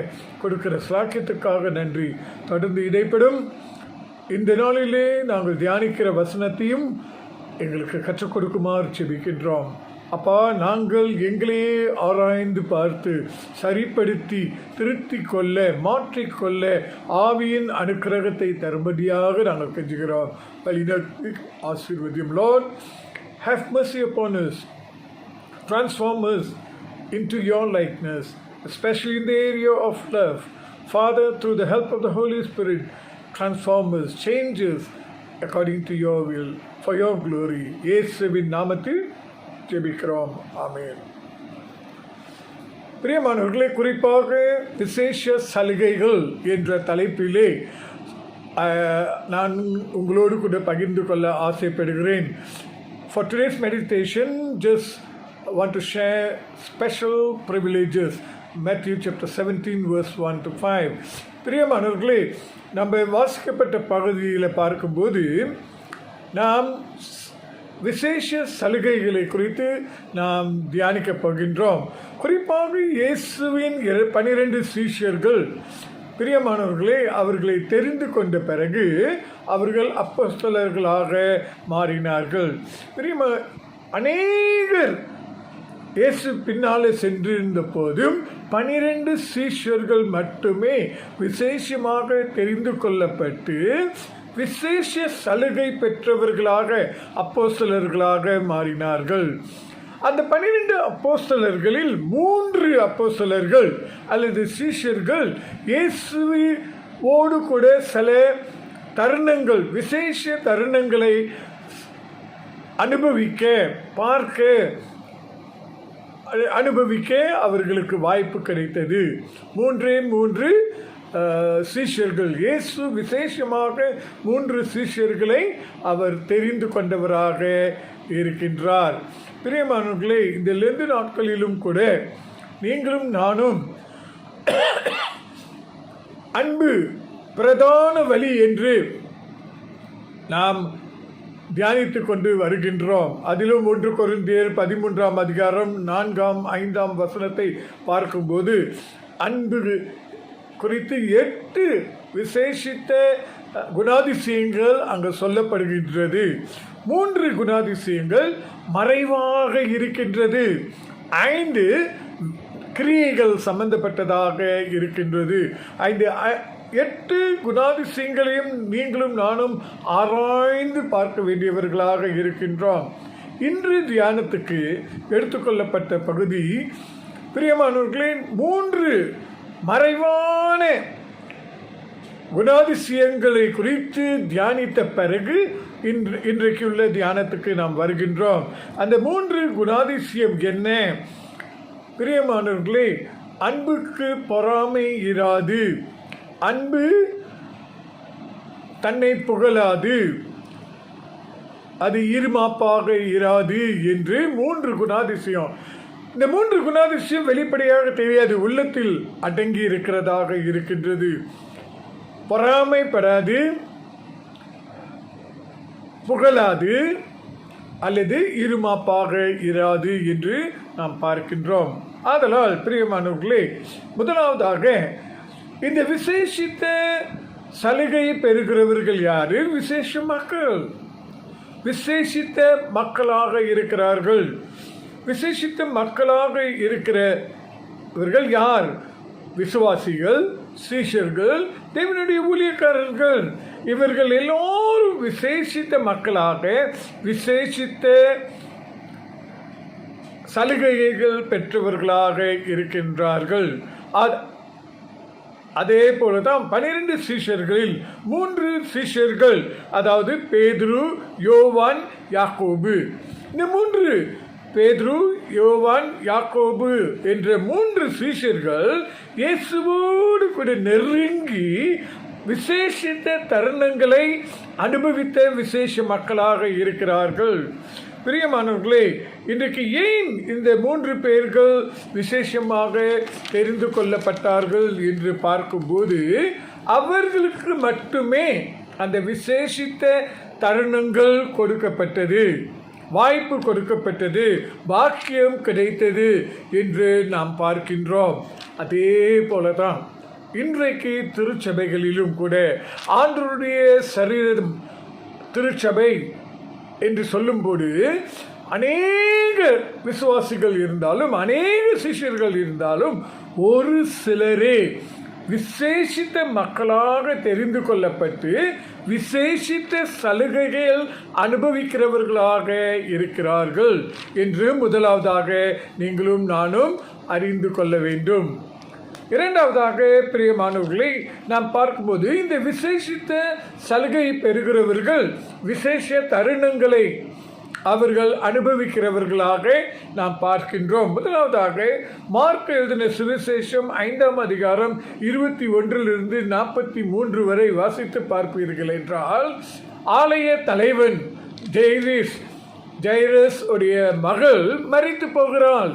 கொடுக்கிற சாக்கியத்துக்காக நன்றி. தொடர்ந்து இடைப்படும் இந்த நாளிலே நாங்கள் தியானிக்கிற வசனத்தையும் எங்களுக்கு கற்றுக் கொடுக்குமாறு செபிக்கின்றோம். அப்பா, நாங்கள் எங்களையே ஆராய்ந்து பார்த்து சரிப்படுத்தி திருத்தி கொள்ள மாற்றிக்கொள்ள ஆவியின் அனுக்கிரகத்தை தரும்படியாக நாங்கள் கெஞ்சுகிறோம். வழிநடத்தி ஆசீர்வதியும். Lord, have mercy upon us. Transform us into your likeness, especially in the area of love. Father, through the help of the Holy Spirit, transform us, change us according to your will, for your glory. இயேசுவின் நாமத்தில் ஜெபிக்கிறோம். ஆமென். பிரியமானவர்களே, குறிப்பாக விசேஷ சலுகைகள் என்ற தலைப்பிலே நான் உங்களோடு கூட பகிர்ந்து கொள்ள ஆசைப்படுகிறேன். For today's meditation, just want to share special privileges. Matthew chapter 17 verse 1 to 5. பிரியமானவர்களே, நம்ம வாசிக்கப்பட்ட பகுதியில் பார்க்கும்போது நாம் விசேஷ சலுகைகளை குறித்து நாம் தியானிக்கப் போகின்றோம். குறிப்பாக இயேசுவின் 12 சீஷர்கள், பிரியமானவர்களே, அவர்களை தெரிந்து கொண்ட பிறகு அவர்கள் அப்போஸ்தலர்களாக மாறினார்கள். அநேகர் இயேசு பின்னாலே சென்றிருந்த போதும் 12 சீஷர்கள் மட்டுமே விசேஷமாக தெரிந்து கொள்ளப்பட்டு விசேஷ சலுகை பெற்றவர்களாக அப்போஸ்தலர்களாக மாறினார்கள். அந்த 12 அப்போஸ்தலர்களில் 3 அப்போஸ்தலர்கள் அல்லது சீஷர்கள் இயேசுவோடு கூட சில தருணங்கள், விசேஷ தருணங்களை அனுபவிக்க அவர்களுக்கு வாய்ப்பு கிடைத்தது. 3 சீஷர்கள், இயேசு விசேஷமாக 3 சீஷர்களை அவர் தெரிந்து கொண்டவராக இருக்கின்றார். பிரியமானவர்களே, இந்த லெந்து நாட்களிலும் கூட நீங்களும் நானும் அன்பு பிரதான வழி என்று நாம் தியானித்து கொண்டு வருகின்றோம். அதிலும் 1 கொரிந்தியர் 13ஆம் அதிகாரம் 4ஆம் 5ஆம் வசனத்தை பார்க்கும்போது அன்பு குறித்து 8 விசேஷித்த குணாதிசயங்கள் அங்கு சொல்லப்படுகின்றது. 3 குணாதிசயங்கள் மறைவாக இருக்கின்றது, 5 கிரியைகள் சம்பந்தப்பட்டதாக இருக்கின்றது. 8 குணாதிசயங்களையும் நீங்களும் நானும் ஆராய்ந்து பார்க்க வேண்டியவர்களாக இருக்கின்றோம். இன்று தியானத்துக்கு எடுத்துக்கொள்ளப்பட்ட பகுதி, பிரியமானவர்களின் 3 மறைவான குணாதிசயங்களை குறித்து தியானித்த பிறகு இன்றைக்குள்ள தியானத்துக்கு நாம் வருகின்றோம். அந்த 3 குணாதிசயம் என்ன? பிரியமானவர்களே, அன்புக்கு பொறாமை இராது, அன்பு தன்னை புகழாது, அது இருமாப்பாக இராது என்று 3 குணாதிசயம். இந்த 3 குணாதிசயம் வெளிப்படையாக தெரியாது, உள்ளத்தில் அடங்கி இருக்கிறதாக இருக்கின்றது. பொறாமைப்படாது, புகழாது அல்லது இருமாப்பாக இராது என்று நாம் பார்க்கின்றோம். ஆதலால் பிரியமானவர்களே, முதலாவதாக இந்த விசேஷித்த சலுகையை பெறுகிறவர்கள் யாரு? விசேஷ மக்கள், விசேஷித்த மக்களாக இருக்கிறார்கள். விசேஷித்த மக்களாக இருக்கிறவர்கள் யார்? விசுவாசிகள், சீஷர்கள், தேவனுடைய ஊழியக்காரர்கள். இவர்கள் எல்லோரும் விசேஷித்த மக்களாக விசேஷித்த சலுகைகள் பெற்றவர்களாக இருக்கின்றார்கள். அதே போலதான் 12 சீஷர்களில் 3 சீஷர்கள், அதாவது பேதுரு, யோவான், யாக்கோபு. இந்த 3 பேதுரு, யோவான், யாக்கோபு என்ற 3 சீஷர்கள் இயேசுவோடு கூட நெருங்கி விசேஷித்த தருணங்களை அனுபவித்த விசேஷ மக்களாக இருக்கிறார்கள். பிரியமானவர்களே, இன்றைக்கு ஏன் இந்த 3 பேர்கள் விசேஷமாக தெரிந்து கொள்ளப்பட்டார்கள் என்று பார்க்கும்போது, அவர்களுக்கு மட்டுமே அந்த விசேஷித்த தருணங்கள் கொடுக்கப்பட்டது, வாய்ப்பு கொடுக்கப்பட்டது, பாக்கியம் கிடைத்தது என்று நாம் பார்க்கின்றோம். அதே போலதான் இன்றைக்கு திருச்சபைகளிலும் கூட ஆண்டவருடைய சரீரம் திருச்சபை என்று சொல்லும்போது அநேக விசுவாசிகள் இருந்தாலும், அநேக சிஷ்யர்கள் இருந்தாலும், ஒரு சிலரே விசேஷித்த மக்களாக தெரிந்து கொள்ளப்பட்டு விசேஷித்த சலுகைகள் அனுபவிக்கிறவர்களாக இருக்கிறார்கள் என்று முதலாவதாக நீங்களும் நானும் அறிந்து கொள்ள வேண்டும். இரண்டாவதாக பிரியமானவர்களை நாம் பார்க்கும்போது, இந்த விசேஷித்த சலுகை பெறுகிறவர்கள் விசேஷ தருணங்களை அவர்கள் அனுபவிக்கிறவர்களாக நாம் பார்க்கின்றோம். முதலாவதாக மார்க் எழுதின சுவிசேஷம் 5ஆம் அதிகாரம் 21 43 வரை வாசித்து பார்ப்பீர்கள் என்றால், ஆலய தலைவன் ஜைரஸ் உடைய மகள் மரித்து போகிறாள்.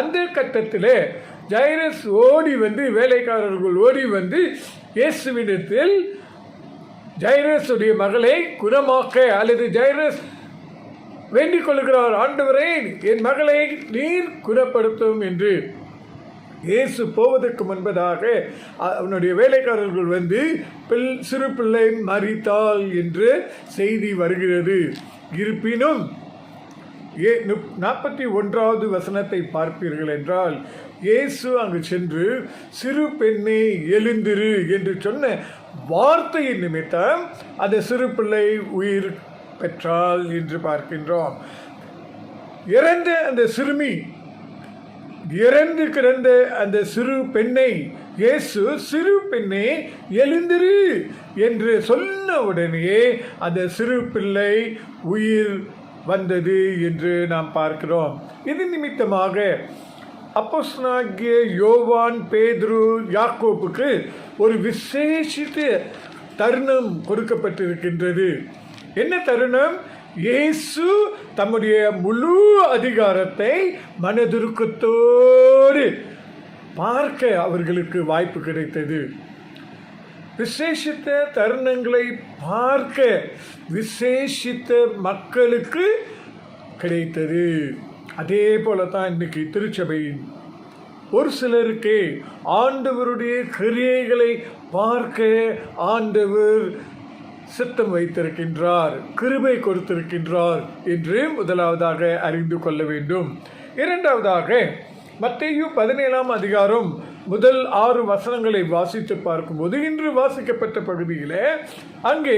அந்த கட்டத்தில் ஜைரஸ் வேலைக்காரர்கள் ஓடி வந்து இயேசுவிடத்தில் ஜைரஸ் உடைய மகளை குணமாக்க, அல்லது ஜைரஸ் வேண்டிக் கொள்கிறார், ஆண்டவரே என் மகளை நீர் குணப்படுத்தும் என்று. இயேசு போவதற்கு முன்பதாக அவனுடைய வேலைக்காரர்கள் வந்து சிறு பிள்ளை மரித்தாள் என்று செய்தி வருகிறது. இருப்பினும் 41வது வசனத்தை பார்ப்பீர்கள் என்றால், இயேசு அங்கு சென்று சிறு பெண்ணே எழுந்திரு என்று சொன்ன வார்த்தையின் நிமித்தம் அந்த சிறு பிள்ளை உயிர் பெற்றாள் என்று பார்க்கின்றோம். இறந்த அந்த சிறுமி, இறந்து கிடந்த அந்த சிறு பெண்ணை இயேசு சிறு பெண்ணே எழுந்திரு என்று சொன்ன உடனே அந்த சிறு பிள்ளை உயிர் வந்தது என்று நாம் பார்க்கிறோம். இது நிமித்தமாக அப்போஸ்தலனாகிய யோவான், பேதுரு, யாக்கோபுக்கு ஒரு விசேஷித்த தருணம் கொடுக்கப்பட்டிருக்கின்றது. என்ன தருணம்? இயேசு தம்முடைய முழு அதிகாரத்தை மனதுருக்கத்தோடு பார்க்க அவர்களுக்கு வாய்ப்பு கிடைத்தது. விசேஷித்த தருணங்களை பார்க்க விசேஷித்த மக்களுக்கு கிடைத்தது. அதே போல தான் இன்னைக்கு திருச்சபையின் ஒரு சிலருக்கு ஆண்டவருடைய கிரியைகளை பார்க்க ஆண்டவர் சித்தம் வைத்திருக்கின்றார், கிருபை கொடுத்திருக்கின்றார் என்று முதலாவதாக அறிந்து கொள்ள வேண்டும். இரண்டாவதாக மத்தேயு 17ஆம் அதிகாரம் முதல் 6 வசனங்களை வாசித்து பார்க்கும்போது, இன்று வாசிக்கப்பட்ட பகுதியில் அங்கே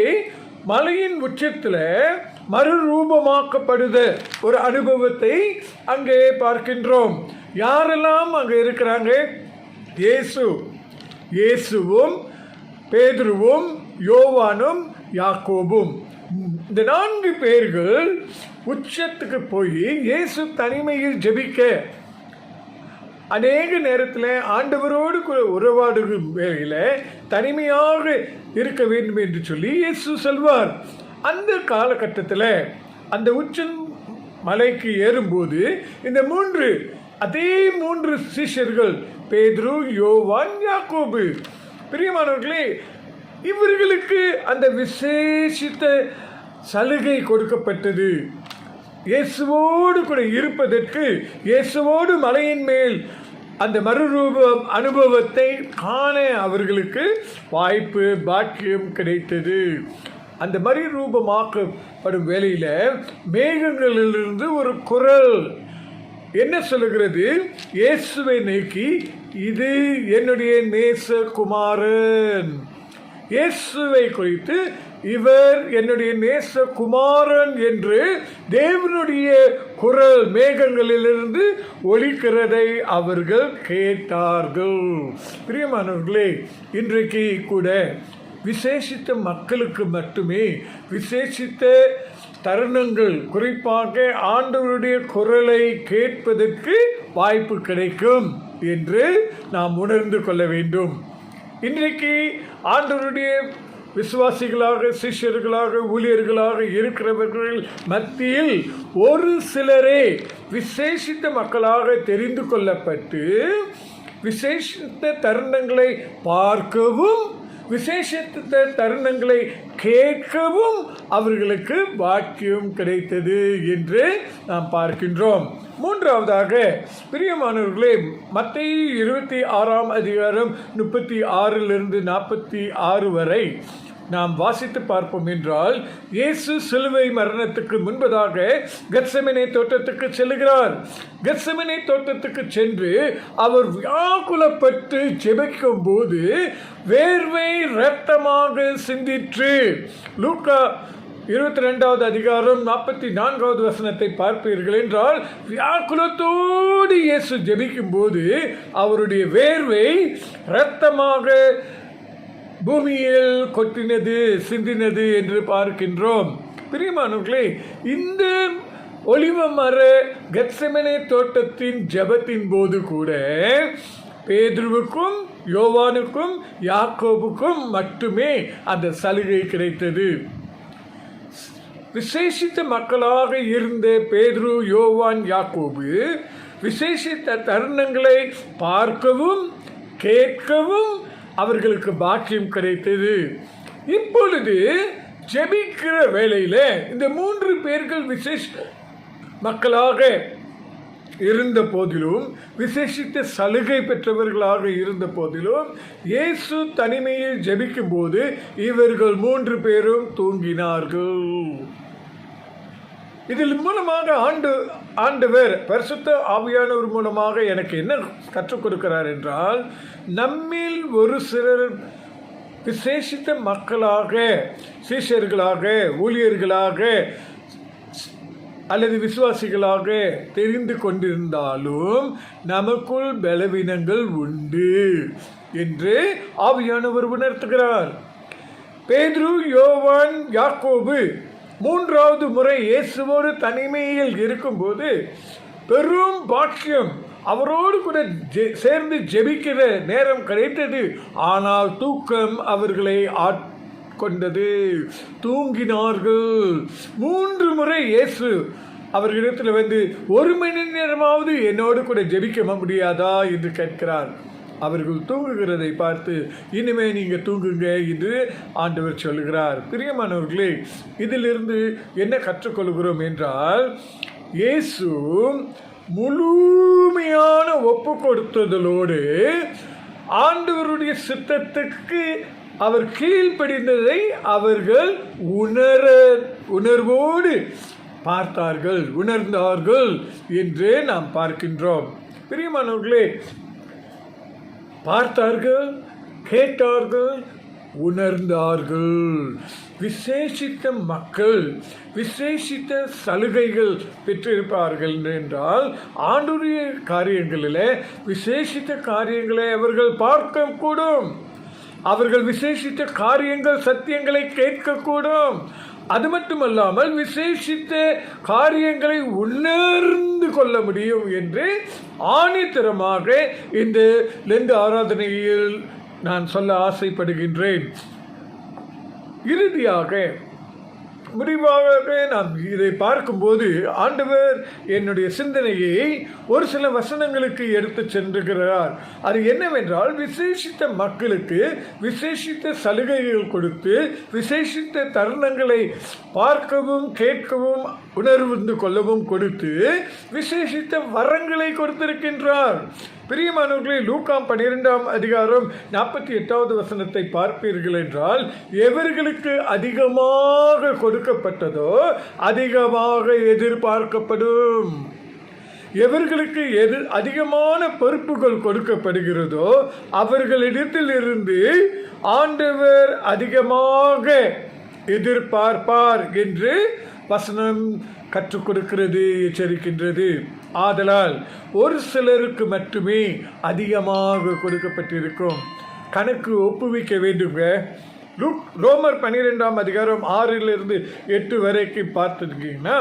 மலையின் உச்சத்தில் மறுரூபமாக்கப்படுத ஒரு அனுபவத்தை அங்கே பார்க்கின்றோம். யாரெல்லாம் அங்கே இருக்கிறாங்க? இயேசுவும், பேதுருவும், யோவானும், யாக்கோபும். இந்த 4 பேர்கள் உச்சத்துக்கு போய் இயேசு தனிமையில் ஜெபிக்க, அநேக நேரத்தில் ஆண்டவரோடு உறவாடும் வேளையில் தனிமையாக இருக்க வேண்டும் என்று சொல்லி இயேசு சொல்வார். அந்த காலகட்டத்தில் அந்த உச்சம் மலைக்கு ஏறும்போது இந்த அதே 3 சீஷர்கள், பேதுரு, யோவான், யாக்கோபு, பிரியமானவர்களே, இவர்களுக்கு அந்த விசேஷித்த சலுகை கொடுக்கப்பட்டது. இயேசுவோடு கூட இருப்பதற்கு, இயேசுவோடு மலையின் மேல் அந்த மறுரூப அனுபவத்தை காண அவர்களுக்கு வாய்ப்பு, பாக்கியம் கிடைத்தது. அந்த மறுரூபமாக்கப்படும் வேளையில் மேகங்களிலிருந்து ஒரு குரல் என்ன சொல்லுகிறது? இயேசுவை நோக்கி, இது என்னுடைய நேசகுமாரன். இயேசுவை குறித்து இவர் என்னுடைய நேசகுமாரன் என்று தேவனுடைய குரல் மேகங்களிலிருந்து ஒலிக்கிறதை அவர்கள் கேட்டார்கள். பிரியமானவர்களே, இன்றைக்கு கூட விசேஷித்த மக்களுக்கு மட்டுமே விசேஷித்த தருணங்கள், குறிப்பாக ஆண்டவருடைய குரலை கேட்பதற்கு வாய்ப்பு கிடைக்கும் என்று நாம் உணர்ந்து கொள்ள வேண்டும். இன்றைக்கு ஆண்டவருடைய விசுவாசிகளாக, சிஷ்யர்களாக, ஊழியர்களாக இருக்கிறவர்கள் மத்தியில் ஒரு சிலரே விசேஷித்த மக்களாக தெரிந்து கொள்ளப்பட்டு விசேஷித்த தருணங்களை பார்க்கவும் விசேஷித்த தருணங்களை கேட்கவும் அவர்களுக்கு பாக்கியம் கிடைத்தது என்று நாம் பார்க்கின்றோம். மூன்றாவதாக, பிரியமானவர்களே, மத்தேயு 26 அதிகாரம் 36 46 வரை நாம் வாசித்து பார்ப்போம் என்றால், இயேசு சிலுவை மரணத்துக்கு முன்பதாக கெத்செமனே தோட்டத்துக்கு செல்லுகிறார். கெத்செமனே தோட்டத்துக்கு சென்று அவர் வியாகுலப்பட்டு ஜெபிக்கும் போது வேர்வை இரத்தமாக சிந்திற்று. லூக்கா 22 அதிகாரம் 44 வசனத்தை பார்ப்பீர்கள் என்றால், வியாகுலத்தோடு இயேசு ஜெபிக்கும் போது அவருடைய வேர்வை இரத்தமாக பூமியில் கொட்டினது, சிந்தினது என்று பார்க்கின்றோம். பிரியமானவர்களே, இந்த ஒலிவ மர கெத்செமனே தோட்டத்தின் ஜெபத்தின் போது கூட பேதுருவுக்கும் யோவானுக்கும் யாக்கோபுக்கும் மட்டுமே அந்த சலுகை கிடைத்தது. விசேஷித்த மக்களாக இருந்த பேதுரு, யோவான், யாக்கோபு விசேஷித்த தருணங்களை பார்க்கவும் கேட்கவும் அவர்களுக்கு பாக்கியம் கிடைத்தது. இப்பொழுது ஜெபிக்கிற வேளையில இந்த 3 பேர்கள் விசேஷ மக்களாக இருந்த போதிலும், விசேஷித்த சலுகை பெற்றவர்களாக இருந்த போதிலும், இயேசு தனிமையில் ஜெபிக்கும் போது இவர்கள் 3 பேரும் தூங்கினார்கள். இதில் மூலமாக ஆண்டவர் பரிசுத்த ஆவியானவர் மூலமாக எனக்கு என்ன கற்றுக் கொடுக்கிறார் என்றால், நம்மில் ஒரு சிலர் விசேஷித்த மக்களாக, சீஷர்களாக, ஊழியர்களாக அல்லது விசுவாசிகளாக தெரிந்து கொண்டிருந்தாலும் நமக்குள் பலவீனங்கள் உண்டு என்று ஆவியானவர் உணர்த்துகிறார். பேதுரு, யோவான், யாக்கோபு 3வது முறை இயேசுவோடு தனிமையில் இருக்கும்போது பெரும் பாக்கியம், அவரோடு கூட சேர்ந்து ஜெபிக்கிற நேரம் கிடைத்தது. ஆனால் தூக்கம் அவர்களை ஆட்கொண்டது, தூங்கினார்கள். 3 முறை இயேசு அவர்களிடத்தில் வந்து 1 மணி நேரமாவது என்னோடு கூட ஜெபிக்க முடியாதா என்று கேட்கிறார். அவர்கள் தூங்குகிறதை பார்த்து, இனிமே நீங்கள் தூங்குங்க என்று ஆண்டவர் சொல்லுகிறார். பிரியமானவர்களே, இதிலிருந்து என்ன கற்றுக்கொள்கிறோம் என்றால், இயேசு முழுமையான ஒப்பு கொடுத்ததோடு ஆண்டவருடைய சித்தத்துக்கு அவர் கீழ்ப்படிந்ததை அவர்கள் உணர்வோடு பார்த்தார்கள், உணர்ந்தார்கள் என்று நாம் பார்க்கின்றோம். பிரியமானவர்களே, பார்த்தார்கள், கேட்டார்கள், உணர்ந்தார்கள். விசேஷித்த மக்கள் விசேஷித்த சலுகைகள் பெற்றிருப்பார்கள் என்றால், ஆண்டவருடைய காரியங்களில் விசேஷித்த காரியங்களை அவர்கள் பார்க்கக்கூடும். அவர்கள் விசேஷித்த காரியங்கள், சத்தியங்களை கேட்கக்கூடும். அது மட்டுமல்லாமல் விசேஷித்த காரியங்களை உணர்ந்து கொள்ள முடியும் என்று ஆணித்தரமாக இந்த லெந்து ஆராதனையில் நான் சொல்ல ஆசைப்படுகின்றேன். இறுதியாக முடிவாக நாம் இதை பார்க்கும்போது ஆண்டவர் என்னுடைய சிந்தனையை ஒரு சில வசனங்களுக்கு எடுத்து சென்றுகிறார். அது என்னவென்றால், விசேஷித்த மக்களுக்கு விசேஷித்த சலுகைகள் கொடுத்து, விசேஷித்த தருணங்களை பார்க்கவும் கேட்கவும் உணர்ந்து கொள்ளவும் கொடுத்து, விசேஷித்த வரங்களை கொடுத்திருக்கின்றார். பிரியமானவர்களே, லூக்கா 12 அதிகாரம் 48 வசனத்தை பார்ப்பீர்கள் என்றால், எவர்களுக்கு அதிகமாக கொடுக்கப்பட்டதோ அதிகமாக எதிர்பார்க்கப்படும். எவர்களுக்கு அதிகமான பொறுப்புகள் கொடுக்கப்படுகிறதோ அவர்களிடத்தில் இருந்து ஆண்டவர் அதிகமாக எதிர்பார்ப்பார் என்று வசனம் கற்றுக் கொடுக்கிறது, எச்சரிக்கின்றது. ஆதலால் ஒரு சிலருக்கு மட்டுமே அதிகமாக கொடுக்கப்பட்டிருக்கும். கணக்கு ஒப்புவிக்க வேண்டுங்க. ரோமர் 12 அதிகாரம் 6-8 வரைக்கும் பார்த்துருக்கீங்கன்னா,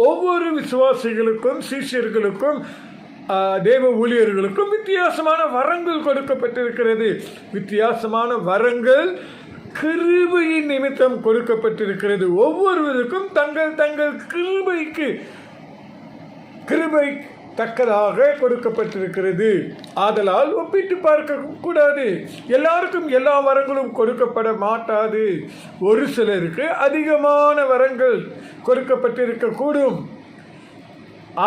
ஒவ்வொரு விசுவாசிகளுக்கும், சீஷர்களுக்கும், தேவ ஊழியர்களுக்கும் வித்தியாசமான வரங்கள் கொடுக்கப்பட்டிருக்கிறது. வித்தியாசமான வரங்கள் கிருபையின் நிமித்தம் கொடுக்கப்பட்டிருக்கிறது. ஒவ்வொருவருக்கும் தங்கள் தங்கள் கிருபை தக்கதாக கொடுக்கப்பட்டிருக்கிறது. ஆதலால் ஒப்பிட்டு பார்க்க கூடாது. எல்லாருக்கும் எல்லா வரங்களும் கொடுக்கப்பட மாட்டாது. ஒரு சிலருக்கு அதிகமான வரங்கள் கொடுக்கப்பட்டிருக்க கூடும்.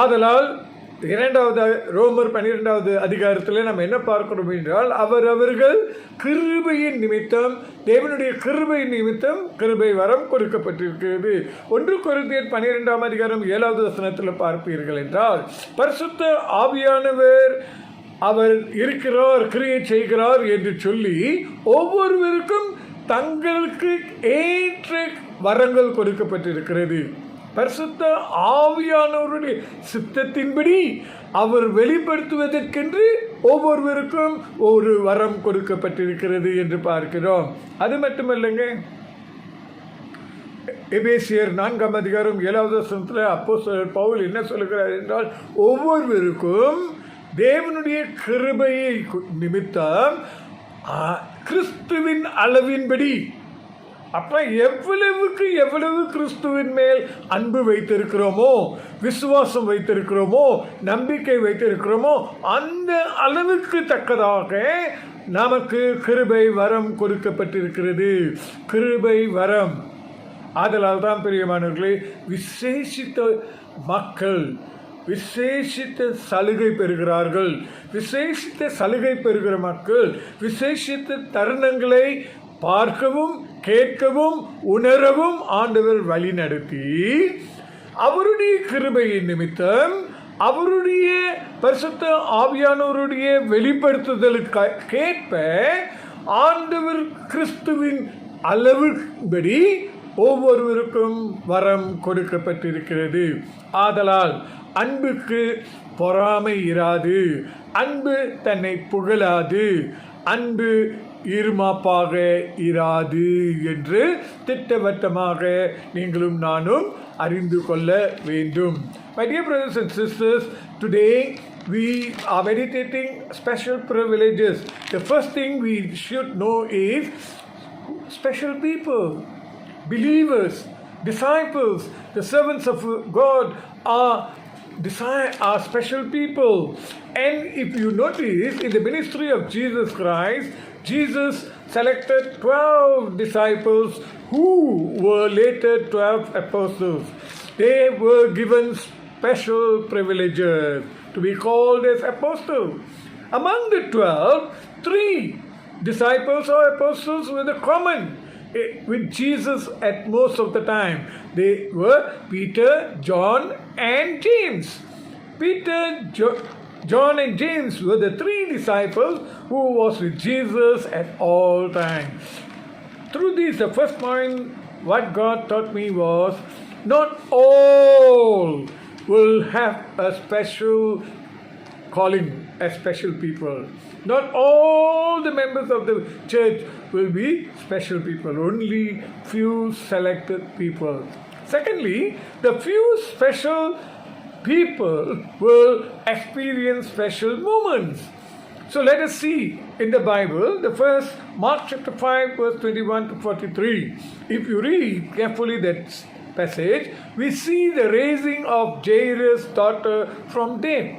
ஆதலால் ரோமர் 12வது அதிகாரத்தில் நம்ம என்ன பார்க்கிறோம் என்றால், அவர்கள் கிருபையின் நிமித்தம், தேவனுடைய கிருபையின் நிமித்தம் கிருபை வரம் கொடுக்கப்பட்டிருக்கிறது. 1 கொரிந்தியர் 12ஆம் அதிகாரம் 7வது வசனத்தில் பார்ப்பீர்கள் என்றால், பரிசுத்த ஆவியானவர் அவர் இருக்கிறார், கிரியை செய்கிறார் என்று சொல்லி ஒவ்வொருவருக்கும் தங்களுக்கு ஏற்ற வரங்கள் கொடுக்கப்பட்டிருக்கிறது. பரிசுத்த ஆவியானவருடைய சித்தத்தின்படி அவர் வெளிப்படுத்துவதற்கென்று ஒவ்வொருவருக்கும் ஒரு வரம் கொடுக்கப்பட்டிருக்கிறது என்று பார்க்கிறோம். அது மட்டுமல்லங்க, எபேசியர் 4ஆம் அதிகாரம் 7வது வசனத்தில் அப்போஸ்தலர் பவுல் என்ன சொல்கிறார் என்றால், ஒவ்வொருவருக்கும் தேவனுடைய கிருபையை நிமித்தம் கிறிஸ்துவின் அளவின்படி, அப்போ எவ்வளவு கிறிஸ்துவின் மேல் அன்பு வைத்திருக்கிறோமோ, விசுவாசம் வைத்திருக்கிறோமோ, நம்பிக்கை வைத்திருக்கிறோமோ, அந்த அளவுக்கு தக்கதாக நமக்கு கிருபை வரம் கொடுக்கப்பட்டிருக்கிறது. கிருபை வரம். ஆதலால் தான் பிரியமானவர்களே, விசேஷித்த மக்கள் விசேஷித்த சலுகை பெறுகிறார்கள். விசேஷித்த சலுகை பெறுகிற மக்கள் விசேஷித்த தருணங்களை பார்க்கவும் கேட்கவும் உணரவும் ஆண்டவர் வழி நடத்தி, அவருடைய கிருபையின் நிமித்தம் அவருடைய பரிசுத்த ஆவியானவருடைய வெளிப்படுத்துதலுக்கேற்ப ஆண்டவர் கிறிஸ்துவின் அளவுபடி ஒவ்வொருவருக்கும் வரம் கொடுக்கப்பட்டிருக்கிறது. ஆதலால் அன்புக்கு பொறாமை இராது, அன்பு தன்னை புகழாது, அன்பு இருமாப்பாக இராது என்று திட்டவட்டமாக நீங்களும் நானும் அறிந்து கொள்ள வேண்டும். My dear brothers and sisters, today we are meditating special privileges. The first thing we should know is special people, believers, disciples, the servants of God are special people. And if you notice, in the ministry of Jesus Christ, Jesus selected 12 disciples who were later 12 apostles. They were given special privileges to be called as apostles. Among the 12, 3 disciples or apostles were the common with Jesus at most of the time. They were Peter, John, and James. Peter, John and James were the 3 disciples who was with Jesus at all times. Through this, the first point what God taught me was, not all will have a special calling as special people. Not all the members of the church will be special people. Only few selected people. Secondly, the few special people will experience special moments. So let us see in the Bible, the first Mark chapter 5 verse 21 to 43. If you read carefully that passage, we see the raising of Jairus' daughter from death.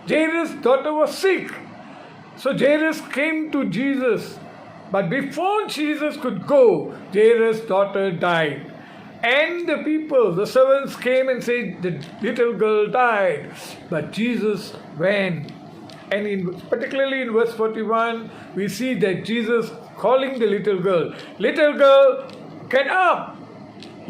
Jairus' daughter was sick. So Jairus came to Jesus. But before Jesus could go, Jairus' daughter died. And the people, the servants came and said, the little girl died. But Jesus went. And particularly in verse 41, we see that Jesus calling the little girl, "Little girl, get up!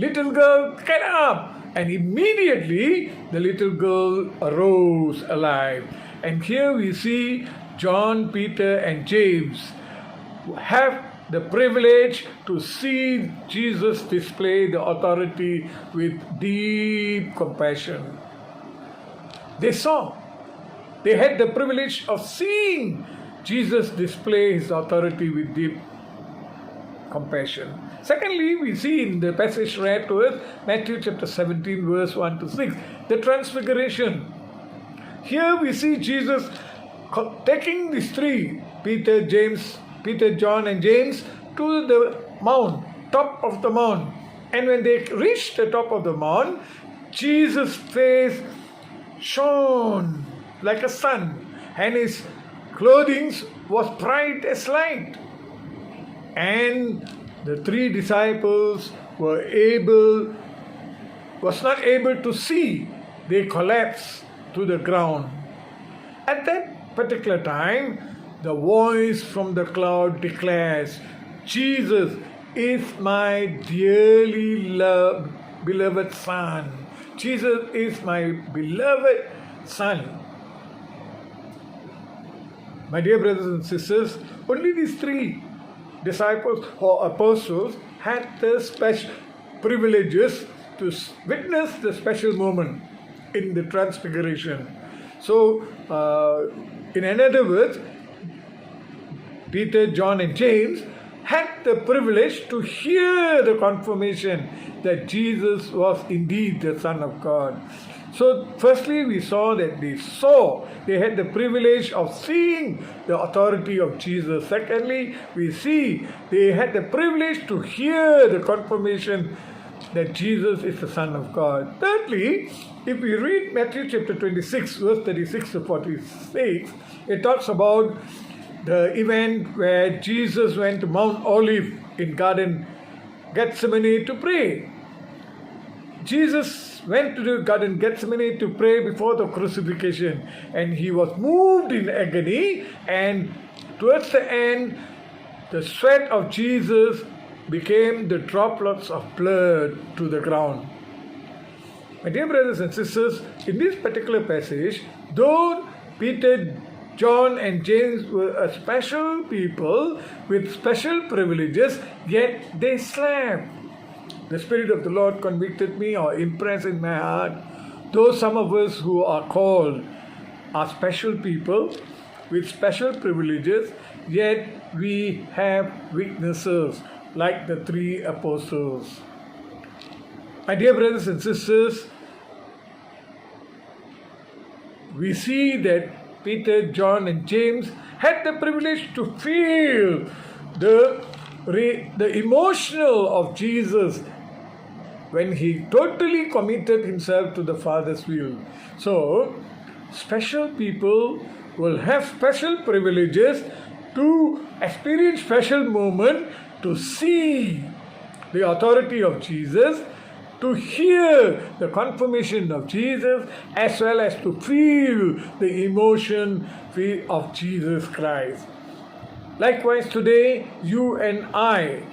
Little girl, get up!" And immediately the little girl arose alive. And here we see John, Peter, and James have the privilege to see Jesus display the authority with deep compassion. They had the privilege of seeing Jesus display his authority with deep compassion. Secondly, we see in the passage read to us, Matthew chapter 17, verse 1 to 6, the transfiguration. Here we see Jesus taking these 3, Peter, John, and James, to the mount, top of the mount. And when they reached the top of the mount, Jesus' face shone like a sun, and his clothing was bright as light. And the three disciples was not able to see. They collapsed to the ground. At that particular time, the voice from the cloud declares, Jesus is my dearly loved, beloved Son. Jesus is my beloved Son. My dear brothers and sisters, only these three disciples or apostles had the special privileges to witness the special moment in the transfiguration. So, in other words, Peter, John, and James had the privilege to hear the confirmation that Jesus was indeed the Son of God. So, firstly, we saw that they had the privilege of seeing the authority of Jesus. Secondly, we see they had the privilege to hear the confirmation that Jesus is the Son of God. Thirdly, if we read Matthew chapter 26, verse 36 to 46, it talks about the event where Jesus went to Mount Olive in Garden Gethsemane to pray. Jesus went to the Garden Gethsemane to pray before the crucifixion, and he was moved in agony, and towards the end, the sweat of Jesus became the droplets of blood to the ground. My dear brothers and sisters, in this particular passage, though Peter, John, and James were a special people with special privileges, yet they slept. The Spirit of the Lord convicted me or impressed in my heart, though some of us who are called are special people with special privileges, yet we have weaknesses like the three apostles. My dear brothers and sisters, we see that Peter, John, and James had the privilege to feel the emotional of Jesus when he totally committed himself to the Father's will. So, special people will have special privileges to experience special moment, to see the authority of Jesus, to hear the confirmation of Jesus, as well as to feel the emotion of Jesus Christ. Likewise, today, you and I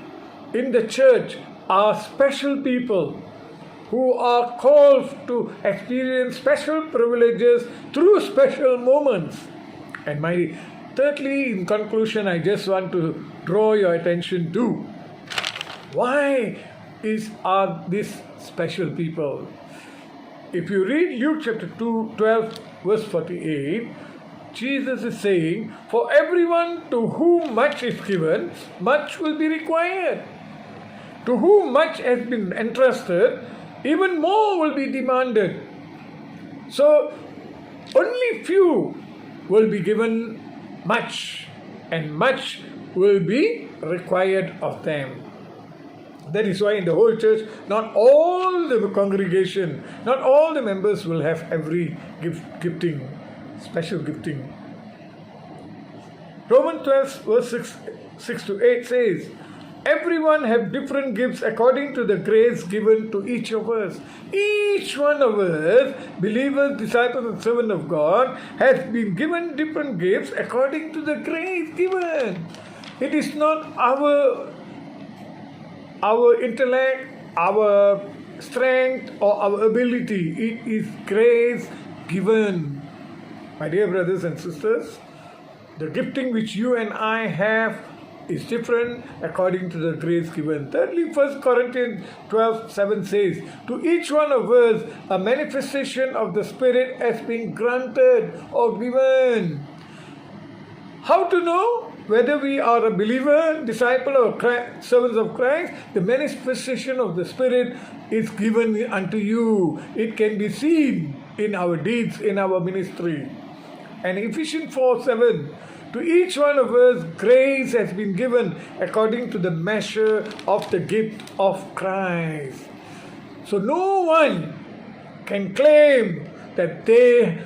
in the church are special people who are called to experience special privileges through special moments. And thirdly, in conclusion, I just want to draw your attention to why are these special people. If you read Luke chapter 12, verse 48, Jesus is saying, for everyone to whom much is given, much will be required. To whom much has been entrusted, even more will be demanded. So, only few will be given much, and much will be required of them. That is why in the whole church, not all the congregation, not all the members will have every gifting, special gifting. Romans 12 verse 6 to 8 says, everyone have different gifts according to the grace given to each of us. Each one of us, believers, disciples, and servants of God, has been given different gifts according to the grace given. It is not our intellect, our strength, or our ability. It is grace given. My dear brothers and sisters, the gifting which you and I have is different according to the grace given. Thirdly, 1 Corinthians 12:7 says, to each one of us a manifestation of the Spirit has been granted or given. How to know whether we are a believer, disciple, or servants of Christ? The manifestation of the Spirit is given unto you. It can be seen in our deeds, in our ministry. And Ephesians 4:7 To each one of us, grace has been given according to the measure of the gift of Christ. So no one can claim that they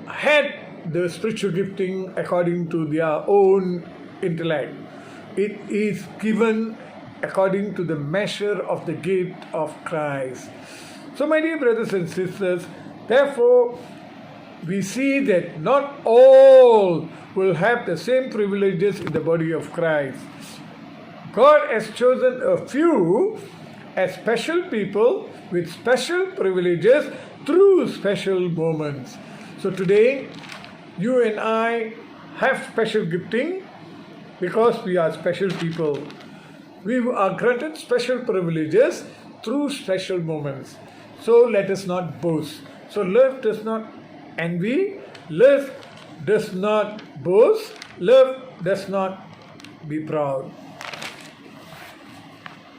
had the spiritual gifting according to their own intellect. It is given according to the measure of the gift of Christ. So, my dear brothers and sisters, therefore, we see that not all will have the same privileges in the body of Christ. God has chosen a few as special people with special privileges through special moments. So today, you and I have special gifting because we are special people. We are granted special privileges through special moments. So let us not boast. So love does not envy, love does not boast, love does not be proud.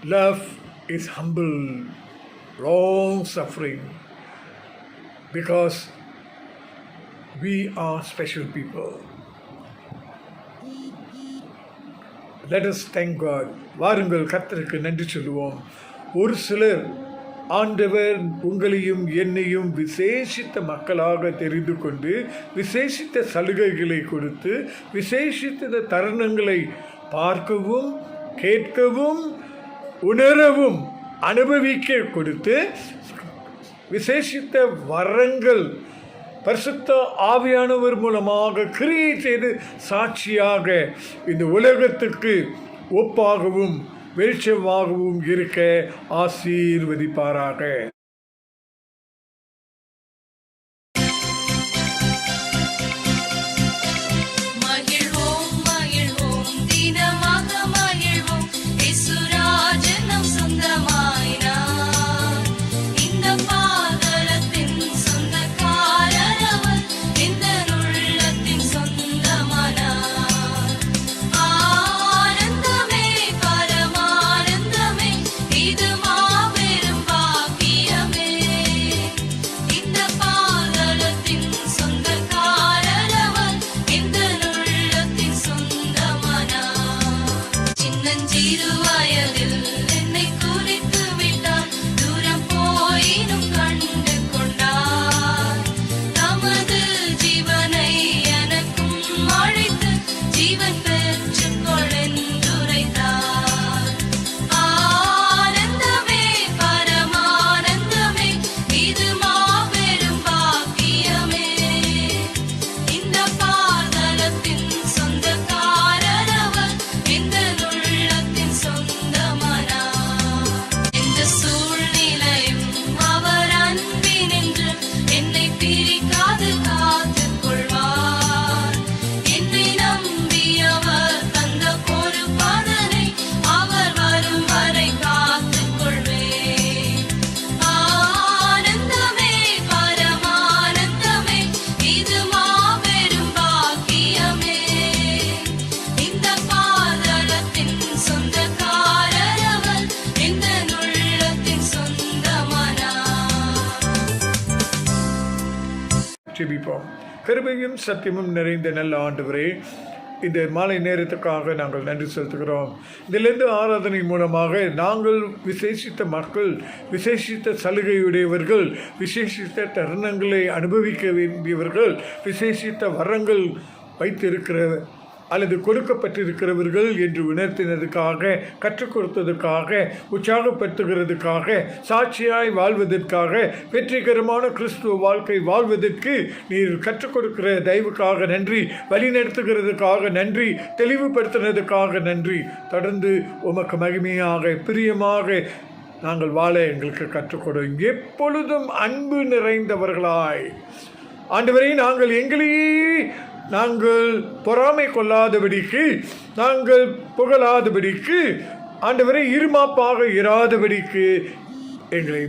Love is humble, long suffering, because we are special people. Let us thank God. வாருங்கள் கர்த்தருக்கு நன்றி சொல்லுவோம். ஒரு சிலர் ஆண்டவர் உங்களையும் என்னையும் விசேஷித்த மக்களாக தெரிந்து கொண்டு விசேஷித்த சலுகைகளை கொடுத்து விசேஷித்த தருணங்களை பார்க்கவும் கேட்கவும் உணரவும் அனுபவிக்க கொடுத்து விசேஷித்த வரங்கள் பரிசுத்த ஆவியானவர் மூலமாக கிரியை செய்து சாட்சியாக இந்த உலகத்துக்கு ஒப்பாகவும் வெளிச்சமாகவும் இருக்க ஆசீர்வதிப்பாராக. ஜெபிப்போம். கிருபையும் சத்தியமும் நிறைந்த நல்ல ஆண்டவரே, இந்த மாலை நேரத்துக்காக நாங்கள் நன்றி செலுத்துகிறோம். இதிலிருந்து ஆராதனை மூலமாக நாங்கள் விசேஷித்த மக்கள், விசேஷித்த சலுகையுடையவர்கள், விசேஷித்த தருணங்களை அனுபவிக்க வேண்டியவர்கள், விசேஷித்த வரங்கள் வைத்திருக்கிற அல்லது கொடுக்கப்பட்டிருக்கிறவர்கள் என்று உணர்த்தினதுக்காக, கற்றுக் கொடுத்ததுக்காக, உற்சாகப்படுத்துகிறதுக்காக, சாட்சியாய் வாழ்வதற்காக, வெற்றிகரமான கிறிஸ்துவ வாழ்க்கை வாழ்வதற்கு நீர் கற்றுக் கொடுக்கிற தயவுக்காக நன்றி, வழிநடத்துகிறதுக்காக நன்றி, தெளிவுபடுத்தினதுக்காக நன்றி. தொடர்ந்து உமக்கு மகிமையாக பிரியமாக நாங்கள் வாழ எங்களுக்கு கற்றுக்கொடும். எப்பொழுதும் அன்பு நிறைந்தவர்களாய் ஆண்டவரே, நாங்கள் எங்களையே நாங்கள் பொறாமை கொள்ளாதபடிக்கு, நாங்கள் புகழாதபடிக்கு, ஆண்டவரை இருமாப்பாக இராதபடிக்கு எங்களை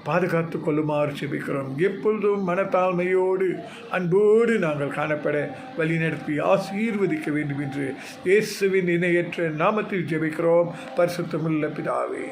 பாதுகாத்து கொள்ளுமாறு ஜெபிக்கிறோம். எப்பொழுதும் மனத்தாழ்மையோடு அன்போடு நாங்கள் காணப்பட வழிநடத்தி ஆசீர்வதிக்க வேண்டும் என்று இயேசுவின் இணையற்ற நாமத்தில் ஜெபிக்கிறோம். பரிசுத்தமுள்ள பிதாவே.